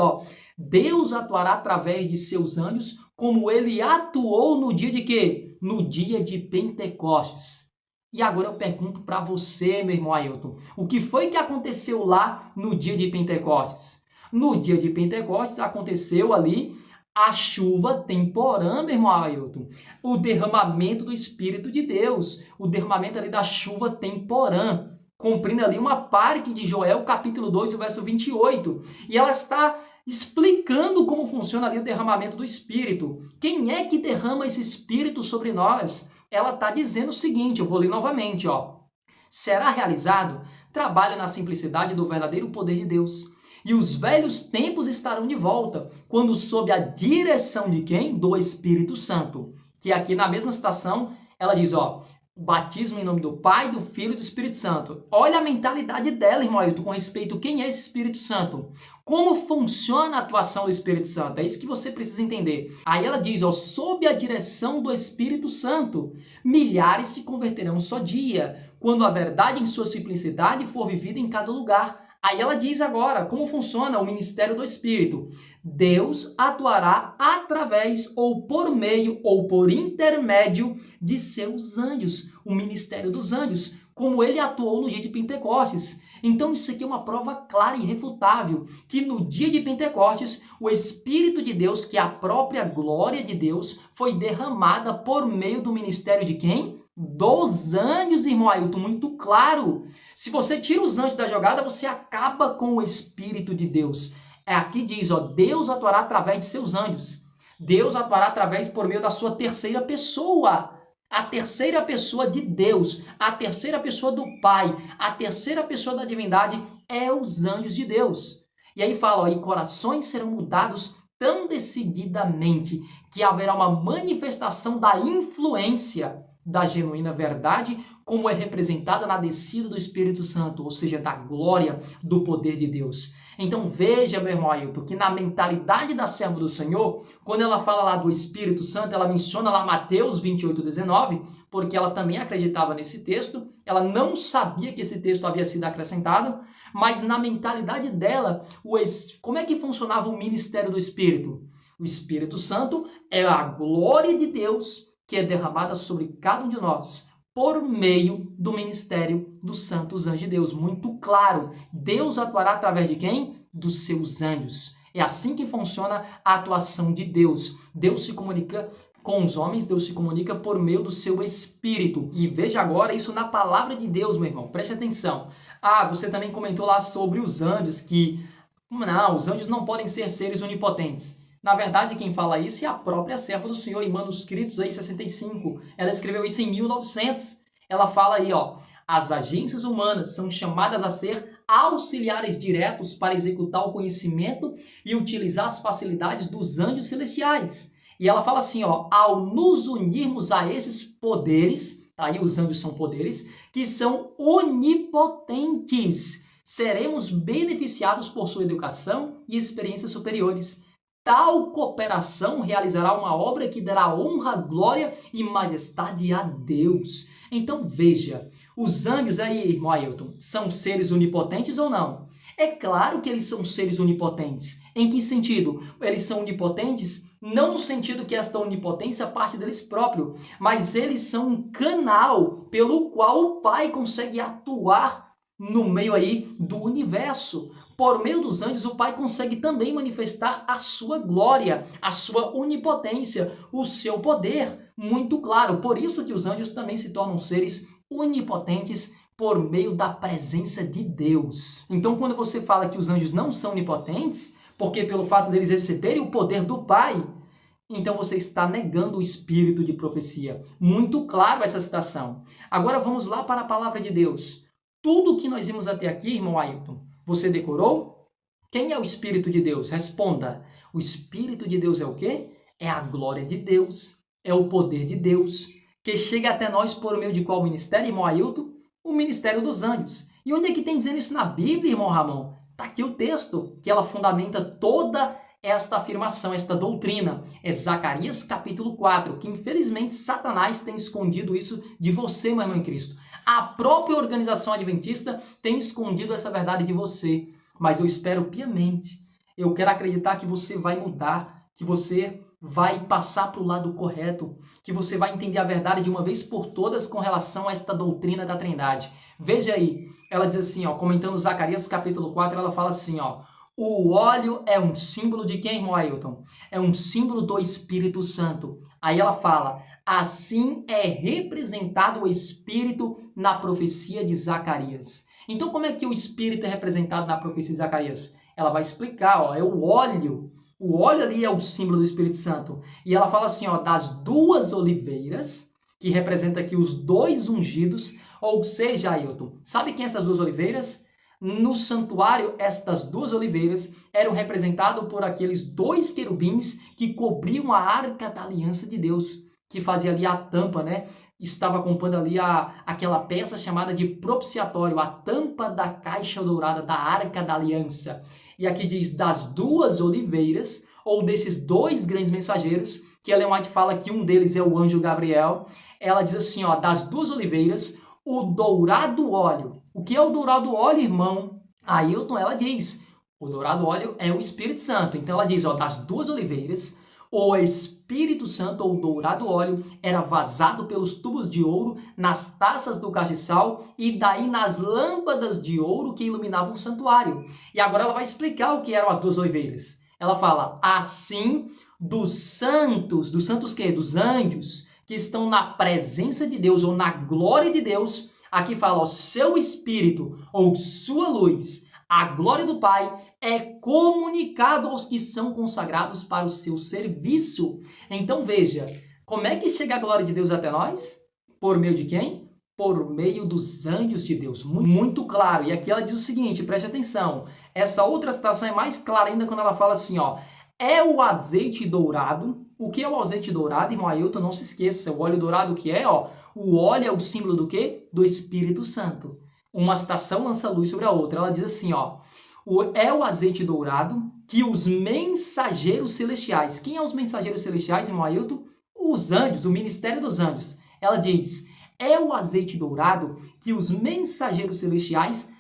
Deus atuará através de seus anjos, como ele atuou no dia de quê? No dia de Pentecostes. E agora eu pergunto para você, meu irmão Ailton, o que foi que aconteceu lá no dia de Pentecostes? No dia de Pentecostes aconteceu ali a chuva temporã, meu irmão Ailton, o derramamento do Espírito de Deus, o derramamento ali da chuva temporã, cumprindo ali uma parte de Joel, capítulo 2, o verso 28. E ela está explicando como funciona ali o derramamento do Espírito. Quem é que derrama esse Espírito sobre nós? Ela está dizendo o seguinte, eu vou ler novamente, será realizado trabalho na simplicidade do verdadeiro poder de Deus. E os velhos tempos estarão de volta, quando sob a direção de quem? Do Espírito Santo. Que aqui na mesma citação, ela diz, batismo em nome do Pai, do Filho e do Espírito Santo. Olha a mentalidade dela, irmão Ailton, com respeito a quem é esse Espírito Santo. Como funciona a atuação do Espírito Santo? É isso que você precisa entender. Aí ela diz, sob a direção do Espírito Santo, milhares se converterão um só dia, quando a verdade em sua simplicidade for vivida em cada lugar. Aí ela diz agora como funciona o ministério do Espírito. Deus atuará através ou por meio ou por intermédio de seus anjos, o ministério dos anjos, como ele atuou no dia de Pentecostes. Então isso aqui é uma prova clara e irrefutável, que no dia de Pentecostes, o Espírito de Deus, que é a própria glória de Deus, foi derramada por meio do ministério de quem? Dos anjos, irmão Ailton, muito claro. Se você tira os anjos da jogada, você acaba com o Espírito de Deus. Aqui diz, Deus atuará através de seus anjos. Deus atuará através por meio da sua terceira pessoa. A terceira pessoa de Deus, a terceira pessoa do Pai, a terceira pessoa da divindade é os anjos de Deus. E aí fala, e corações serão mudados tão decididamente que haverá uma manifestação da influência da genuína verdade, como é representada na descida do Espírito Santo, ou seja, da glória do poder de Deus. Então veja, meu irmão Ailton, que na mentalidade da serva do Senhor, quando ela fala lá do Espírito Santo, ela menciona lá Mateus 28:19, porque ela também acreditava nesse texto, ela não sabia que esse texto havia sido acrescentado, mas na mentalidade dela, como é que funcionava o ministério do Espírito? O O Espírito Santo é a glória de Deus que é derramada sobre cada um de nós por meio do ministério dos santos anjos de Deus. Muito claro, Deus atuará através de quem? Dos seus anjos. É assim que funciona a atuação de Deus. Deus se comunica com os homens, Deus se comunica por meio do seu Espírito. E veja agora isso na palavra de Deus, meu irmão. Preste atenção. Você também comentou lá sobre os anjos, que não, os anjos não podem ser seres onipotentes. Na verdade, quem fala isso é a própria serva do Senhor, em manuscritos aí 65. Ela escreveu isso em 1900. Ela fala aí, as agências humanas são chamadas a ser auxiliares diretos para executar o conhecimento e utilizar as facilidades dos anjos celestiais. E ela fala assim, ao nos unirmos a esses poderes, aí os anjos são poderes, que são onipotentes, seremos beneficiados por sua educação e experiências superiores. Tal cooperação realizará uma obra que dará honra, glória e majestade a Deus. Então veja, os anjos aí, irmão Ailton, são seres onipotentes ou não? É claro que eles são seres onipotentes. Em que sentido? Eles são onipotentes não no sentido que esta onipotência parte deles próprios, mas eles são um canal pelo qual o Pai consegue atuar no meio aí do universo. Por meio dos anjos, o Pai consegue também manifestar a sua glória, a sua onipotência, o seu poder, muito claro. Por isso que os anjos também se tornam seres onipotentes por meio da presença de Deus. Então, quando você fala que os anjos não são onipotentes, porque pelo fato deles receberem o poder do Pai, então você está negando o espírito de profecia. Muito claro essa citação. Agora vamos lá para a palavra de Deus. Tudo que nós vimos até aqui, irmão Ailton, você decorou? Quem é o Espírito de Deus? Responda. O Espírito de Deus é o quê? É a glória de Deus, é o poder de Deus, que chega até nós por meio de qual ministério, irmão Ailton? O ministério dos anjos. E onde é que tem dizendo isso na Bíblia, irmão Ramon? Está aqui o texto, que ela fundamenta toda esta afirmação, esta doutrina. É Zacarias capítulo 4, que infelizmente Satanás tem escondido isso de você, meu irmão em Cristo. A própria organização adventista tem escondido essa verdade de você, mas eu espero piamente, eu quero acreditar que você vai mudar, que você vai passar para o lado correto, que você vai entender a verdade de uma vez por todas com relação a esta doutrina da Trindade. Veja aí, ela diz assim, comentando Zacarias capítulo 4, ela fala assim, o óleo é um símbolo de quem, irmão Ailton? É um símbolo do Espírito Santo. Aí ela fala, assim é representado o Espírito na profecia de Zacarias. Então, como é que o Espírito é representado na profecia de Zacarias? Ela vai explicar, é o óleo. O óleo ali é o símbolo do Espírito Santo. E ela fala assim, das duas oliveiras, que representa aqui os dois ungidos, ou seja, Ailton, sabe quem são essas duas oliveiras? No santuário, estas duas oliveiras eram representadas por aqueles dois querubins que cobriam a arca da aliança de Deus, que fazia ali a tampa, né? Estava acompanhando ali aquela peça chamada de propiciatório, a tampa da caixa dourada da arca da aliança. E aqui diz das duas oliveiras, ou desses dois grandes mensageiros, que Ellen White fala que um deles é o anjo Gabriel. Ela diz assim, das duas oliveiras, o dourado óleo. O que é o dourado óleo, irmão? Ailton, ela diz, o dourado óleo é o Espírito Santo. Então ela diz, das duas oliveiras, o Espírito Santo, ou dourado óleo, era vazado pelos tubos de ouro nas taças do castiçal e daí nas lâmpadas de ouro que iluminavam o santuário. E agora ela vai explicar o que eram as duas oliveiras. Ela fala, assim, dos santos quê? Dos anjos, que estão na presença de Deus ou na glória de Deus, aqui fala, seu Espírito ou sua luz, a glória do Pai é comunicado aos que são consagrados para o seu serviço. Então veja, como é que chega a glória de Deus até nós? Por meio de quem? Por meio dos anjos de Deus. Muito claro. E aqui ela diz o seguinte, preste atenção. Essa outra citação é mais clara ainda quando ela fala assim, é o azeite dourado. O que é o azeite dourado, irmão Ailton? Não se esqueça, o óleo dourado que é, o óleo é o símbolo do quê? Do Espírito Santo. Uma citação lança luz sobre a outra. Ela diz assim, é o azeite dourado que os mensageiros celestiais. Quem é os mensageiros celestiais, irmão Ailton? Os anjos, o ministério dos anjos. Ela diz, é o azeite dourado que os mensageiros celestiais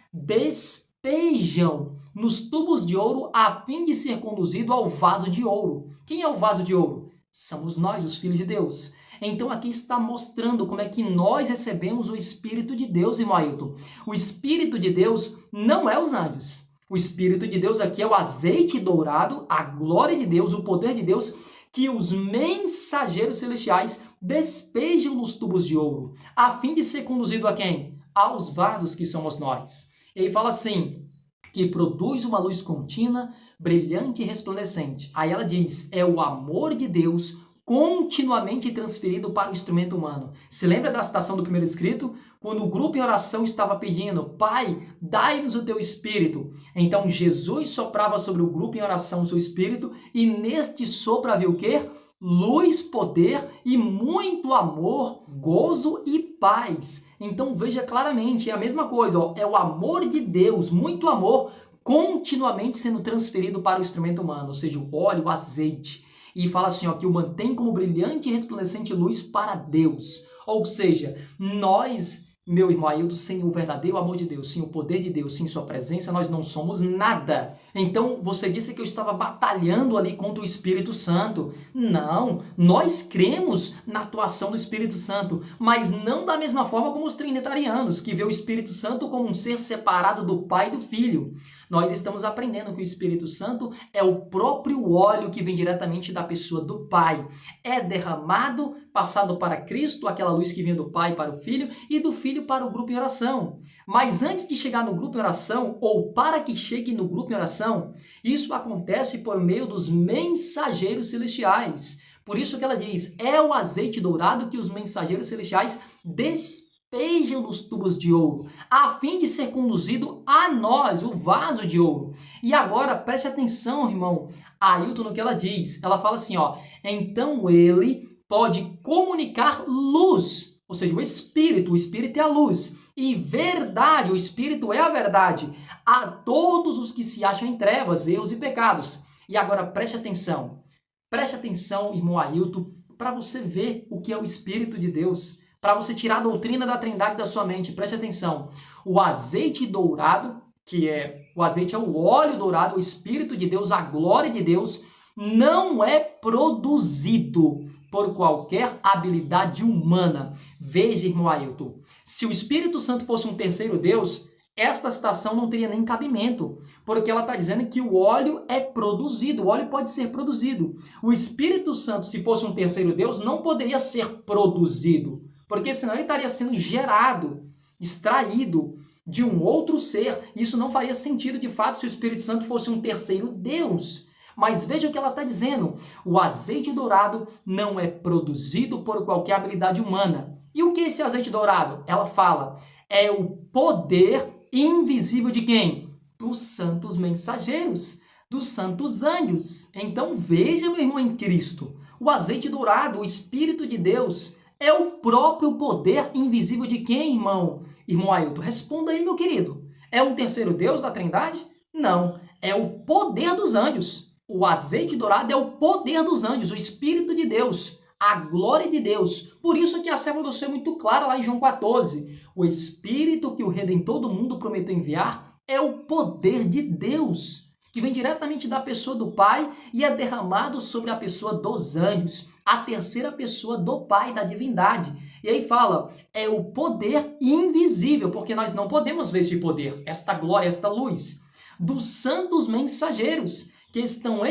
despejam nos tubos de ouro a fim de ser conduzido ao vaso de ouro. Quem é o vaso de ouro? Somos nós, os filhos de Deus. Então aqui está mostrando como é que nós recebemos o Espírito de Deus, irmão Ailton. O Espírito de Deus não é os anjos. O Espírito de Deus aqui é o azeite dourado, a glória de Deus, o poder de Deus, que os mensageiros celestiais despejam nos tubos de ouro, a fim de ser conduzido a quem? Aos vasos que somos nós. Ele fala assim, que produz uma luz contínua, brilhante e resplandecente. Aí ela diz, é o amor de Deus continuamente transferido para o instrumento humano. Se lembra da citação do primeiro escrito? Quando o grupo em oração estava pedindo, Pai, dai-nos o teu Espírito. Então Jesus soprava sobre o grupo em oração o seu Espírito e neste sopro havia o quê? Luz, poder e muito amor, gozo e paz. Então veja claramente, é a mesma coisa, ó, é o amor de Deus, muito amor, continuamente sendo transferido para o instrumento humano, ou seja, o óleo, o azeite. E fala assim, ó, que o mantém como brilhante e resplandecente luz para Deus. Ou seja, nós, meu irmão Ailton, sem o verdadeiro amor de Deus, sem o poder de Deus, sem sua presença, nós não somos nada. Então, você disse que eu estava batalhando ali contra o Espírito Santo. Não, nós cremos na atuação do Espírito Santo, mas não da mesma forma como os trinitarianos, que vê o Espírito Santo como um ser separado do Pai e do Filho. Nós estamos aprendendo que o Espírito Santo é o próprio óleo que vem diretamente da pessoa do Pai. É derramado, passado para Cristo, aquela luz que vinha do Pai para o Filho e do Filho para o grupo em oração. Mas antes de chegar no grupo em oração, ou para que chegue no grupo em oração, isso acontece por meio dos mensageiros celestiais. Por isso que ela diz, é o azeite dourado que os mensageiros celestiais despejam nos tubos de ouro, a fim de ser conduzido a nós, o vaso de ouro. E agora, preste atenção, irmão, Ailton, no que ela diz. Ela fala assim, ó, então ele pode comunicar luz, ou seja, o Espírito é a luz, e verdade, o Espírito é a verdade, a todos os que se acham em trevas, erros e pecados. E agora, preste atenção, irmão Ailton, para você ver o que é o Espírito de Deus, para você tirar a doutrina da Trindade da sua mente. Preste atenção. O azeite dourado, o azeite é o óleo dourado, o Espírito de Deus, a glória de Deus, não é produzido por qualquer habilidade humana. Veja, irmão Ailton, se o Espírito Santo fosse um terceiro Deus, esta citação não teria nem cabimento, porque ela está dizendo que o óleo é produzido, o óleo pode ser produzido. O Espírito Santo, se fosse um terceiro Deus, não poderia ser produzido, porque senão ele estaria sendo gerado, extraído de um outro ser. Isso não faria sentido, de fato, se o Espírito Santo fosse um terceiro Deus. Mas veja o que ela está dizendo. O azeite dourado não é produzido por qualquer habilidade humana. E o que é esse azeite dourado? Ela fala, é o poder invisível de quem? Dos santos mensageiros, dos santos anjos. Então veja, meu irmão em Cristo, o azeite dourado, o Espírito de Deus, é o próprio poder invisível de quem, irmão? Irmão Ailton, responda aí, meu querido. É um terceiro Deus da Trindade? Não, é o poder dos anjos. O azeite dourado é o poder dos anjos, o Espírito de Deus, a glória de Deus. Por isso que a serva do Senhor é muito clara lá em João 14. O Espírito que o Redentor do mundo prometeu enviar é o poder de Deus, que vem diretamente da pessoa do Pai e é derramado sobre a pessoa dos anjos, a terceira pessoa do Pai, da divindade. E aí fala, é o poder invisível, porque nós não podemos ver esse poder, esta glória, esta luz, dos santos mensageiros, que estão à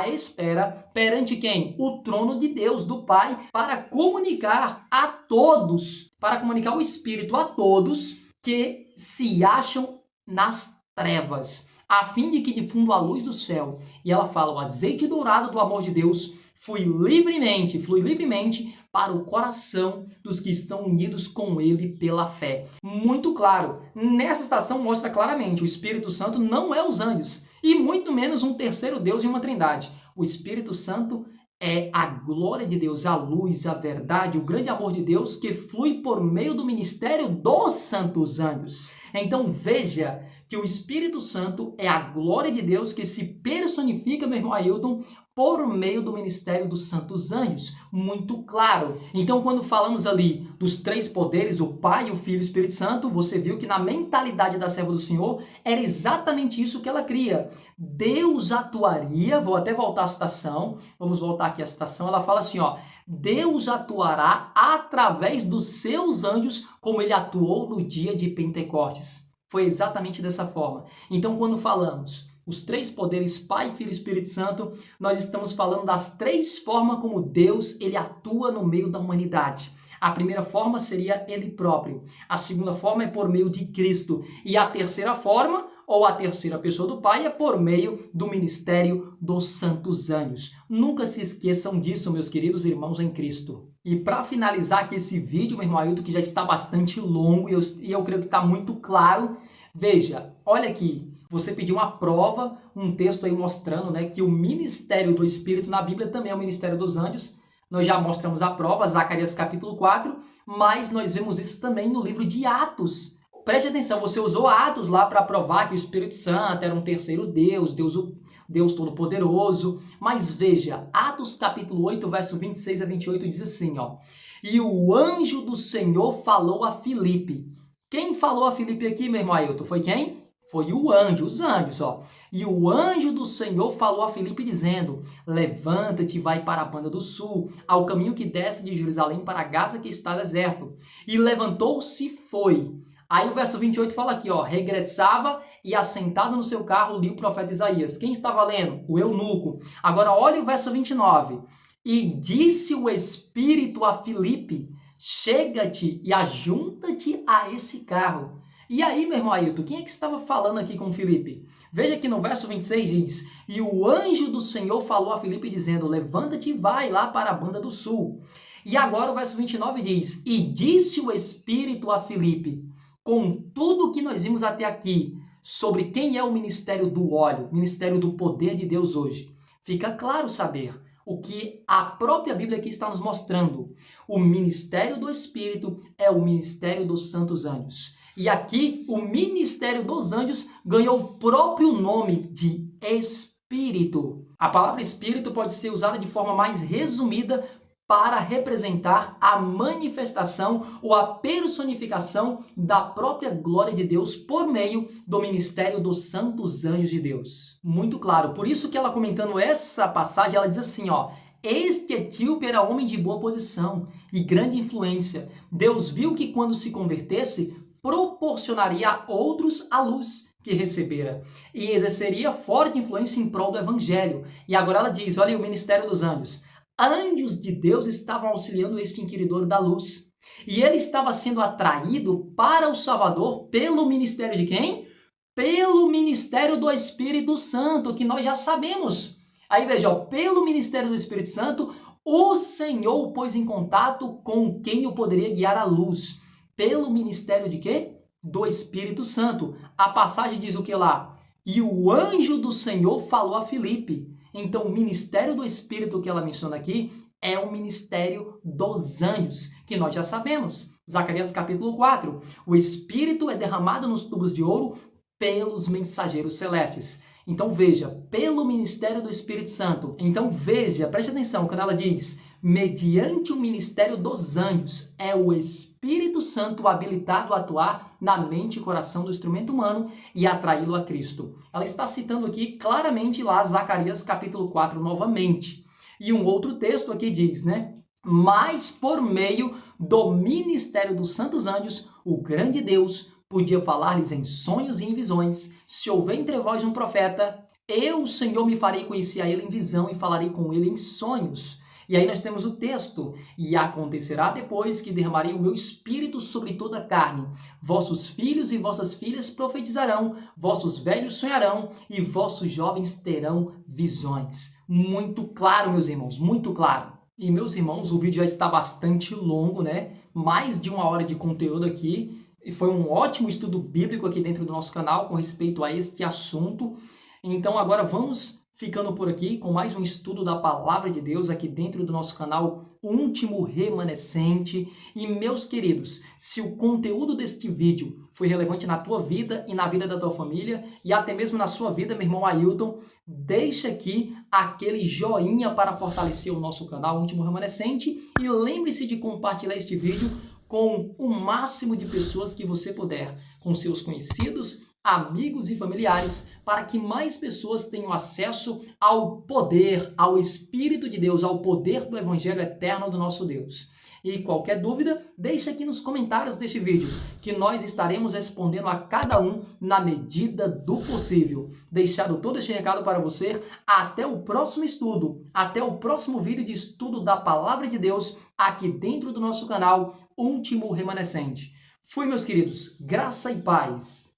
espera perante quem? O trono de Deus, do Pai, para comunicar a todos, para comunicar o Espírito a todos que se acham nas trevas, a fim de que difundam a luz do céu. E ela fala, o azeite dourado do amor de Deus flui livremente para o coração dos que estão unidos com ele pela fé. Muito claro, nessa citação mostra claramente, o Espírito Santo não é os anjos, e muito menos um terceiro Deus e uma trindade. O Espírito Santo é a glória de Deus, a luz, a verdade, o grande amor de Deus que flui por meio do ministério dos santos anjos. Então veja que o Espírito Santo é a glória de Deus que se personifica, meu irmão Ailton, por meio do ministério dos santos anjos. Muito claro. Então, quando falamos ali dos três poderes, o Pai, o Filho e o Espírito Santo, você viu que na mentalidade da serva do Senhor era exatamente isso que ela cria. Deus atuaria, vou até voltar à citação, vamos voltar aqui à citação, ela fala assim, ó, Deus atuará através dos seus anjos como ele atuou no dia de Pentecostes. Foi exatamente dessa forma. Então, quando falamos os três poderes, Pai, Filho e Espírito Santo, nós estamos falando das três formas como Deus ele atua no meio da humanidade. A primeira forma seria ele próprio. A segunda forma é por meio de Cristo. E a terceira forma, ou a terceira pessoa do Pai, é por meio do ministério dos santos anjos. Nunca se esqueçam disso, meus queridos irmãos em Cristo. E para finalizar aqui esse vídeo, meu irmão Ailton, que já está bastante longo e eu creio que está muito claro, veja, olha aqui. Você pediu uma prova, um texto aí mostrando, né, que o ministério do Espírito na Bíblia também é o ministério dos anjos. Nós já mostramos a prova, Zacarias capítulo 4, mas nós vemos isso também no livro de Atos. Preste atenção, você usou Atos lá para provar que o Espírito Santo era um terceiro Deus, Deus Todo-Poderoso. Mas veja, Atos capítulo 8, verso 26 a 28 diz assim, ó. E o anjo do Senhor falou a Filipe. Quem falou a Filipe aqui, meu irmão Ailton? Foi quem? Foi o anjo, os anjos, ó. E o anjo do Senhor falou a Filipe dizendo, levanta-te e vai para a banda do sul, ao caminho que desce de Jerusalém para Gaza que está deserto. E levantou-se e foi. Aí o verso 28 fala aqui, ó, regressava e assentado no seu carro lia o profeta Isaías. Quem estava lendo? O eunuco. Agora olha o verso 29. E disse o Espírito a Filipe, chega-te e ajunta-te a esse carro. E aí, meu irmão Ailton, quem é que estava falando aqui com Filipe? Veja que no verso 26 diz, e o anjo do Senhor falou a Filipe dizendo, levanta-te e vai lá para a banda do sul. E agora o verso 29 diz, e disse o Espírito a Filipe, com tudo que nós vimos até aqui, sobre quem é o ministério do óleo, ministério do poder de Deus hoje. Fica claro saber o que a própria Bíblia aqui está nos mostrando. O ministério do Espírito é o ministério dos santos anjos. E aqui, o ministério dos anjos ganhou o próprio nome de Espírito. A palavra Espírito pode ser usada de forma mais resumida para representar a manifestação ou a personificação da própria glória de Deus por meio do ministério dos santos anjos de Deus. Muito claro. Por isso que ela comentando essa passagem, ela diz assim, ó, este etíope era homem de boa posição e grande influência. Deus viu que quando se convertesse, proporcionaria a outros a luz que recebera e exerceria forte influência em prol do evangelho. E agora ela diz, olha aí o ministério dos anjos. Anjos de Deus estavam auxiliando este inquiridor da luz. E ele estava sendo atraído para o Salvador pelo ministério de quem? Pelo ministério do Espírito Santo, que nós já sabemos. Aí veja, ó, pelo ministério do Espírito Santo, o Senhor o pôs em contato com quem o poderia guiar à luz. Pelo ministério de quê? Do Espírito Santo. A passagem diz o que lá? E o anjo do Senhor falou a Filipe. Então, o ministério do Espírito que ela menciona aqui é o ministério dos anjos, que nós já sabemos. Zacarias capítulo 4. O Espírito é derramado nos tubos de ouro pelos mensageiros celestes. Então, veja, pelo ministério do Espírito Santo. Então, veja, preste atenção, quando ela diz, mediante o ministério dos anjos, é o Espírito Santo habilitado a atuar na mente e coração do instrumento humano e atraí-lo a Cristo. Ela está citando aqui claramente lá Zacarias capítulo 4 novamente. E um outro texto aqui diz, né? Mas por meio do ministério dos santos anjos, o grande Deus podia falar-lhes em sonhos e em visões. Se houver entre vós um profeta, eu, o Senhor, me farei conhecer a ele em visão e falarei com ele em sonhos. E aí nós temos o texto, e acontecerá depois que derramarei o meu espírito sobre toda a carne. Vossos filhos e vossas filhas profetizarão, vossos velhos sonharão e vossos jovens terão visões. Muito claro, meus irmãos, muito claro. E meus irmãos, o vídeo já está bastante longo, né? Mais de 1 hora de conteúdo aqui. E foi um ótimo estudo bíblico aqui dentro do nosso canal com respeito a este assunto. Então agora vamos ficando por aqui com mais um estudo da Palavra de Deus aqui dentro do nosso canal Último Remanescente. E meus queridos, se o conteúdo deste vídeo foi relevante na tua vida e na vida da tua família e até mesmo na sua vida, meu irmão Ailton, deixa aqui aquele joinha para fortalecer o nosso canal Último Remanescente e lembre-se de compartilhar este vídeo com o máximo de pessoas que você puder, com seus conhecidos, amigos e familiares, para que mais pessoas tenham acesso ao poder, ao Espírito de Deus, ao poder do Evangelho eterno do nosso Deus. E qualquer dúvida, deixe aqui nos comentários deste vídeo, que nós estaremos respondendo a cada um na medida do possível. Deixado todo este recado para você, até o próximo estudo, até o próximo vídeo de estudo da Palavra de Deus, aqui dentro do nosso canal Último Remanescente. Fui, meus queridos, graça e paz.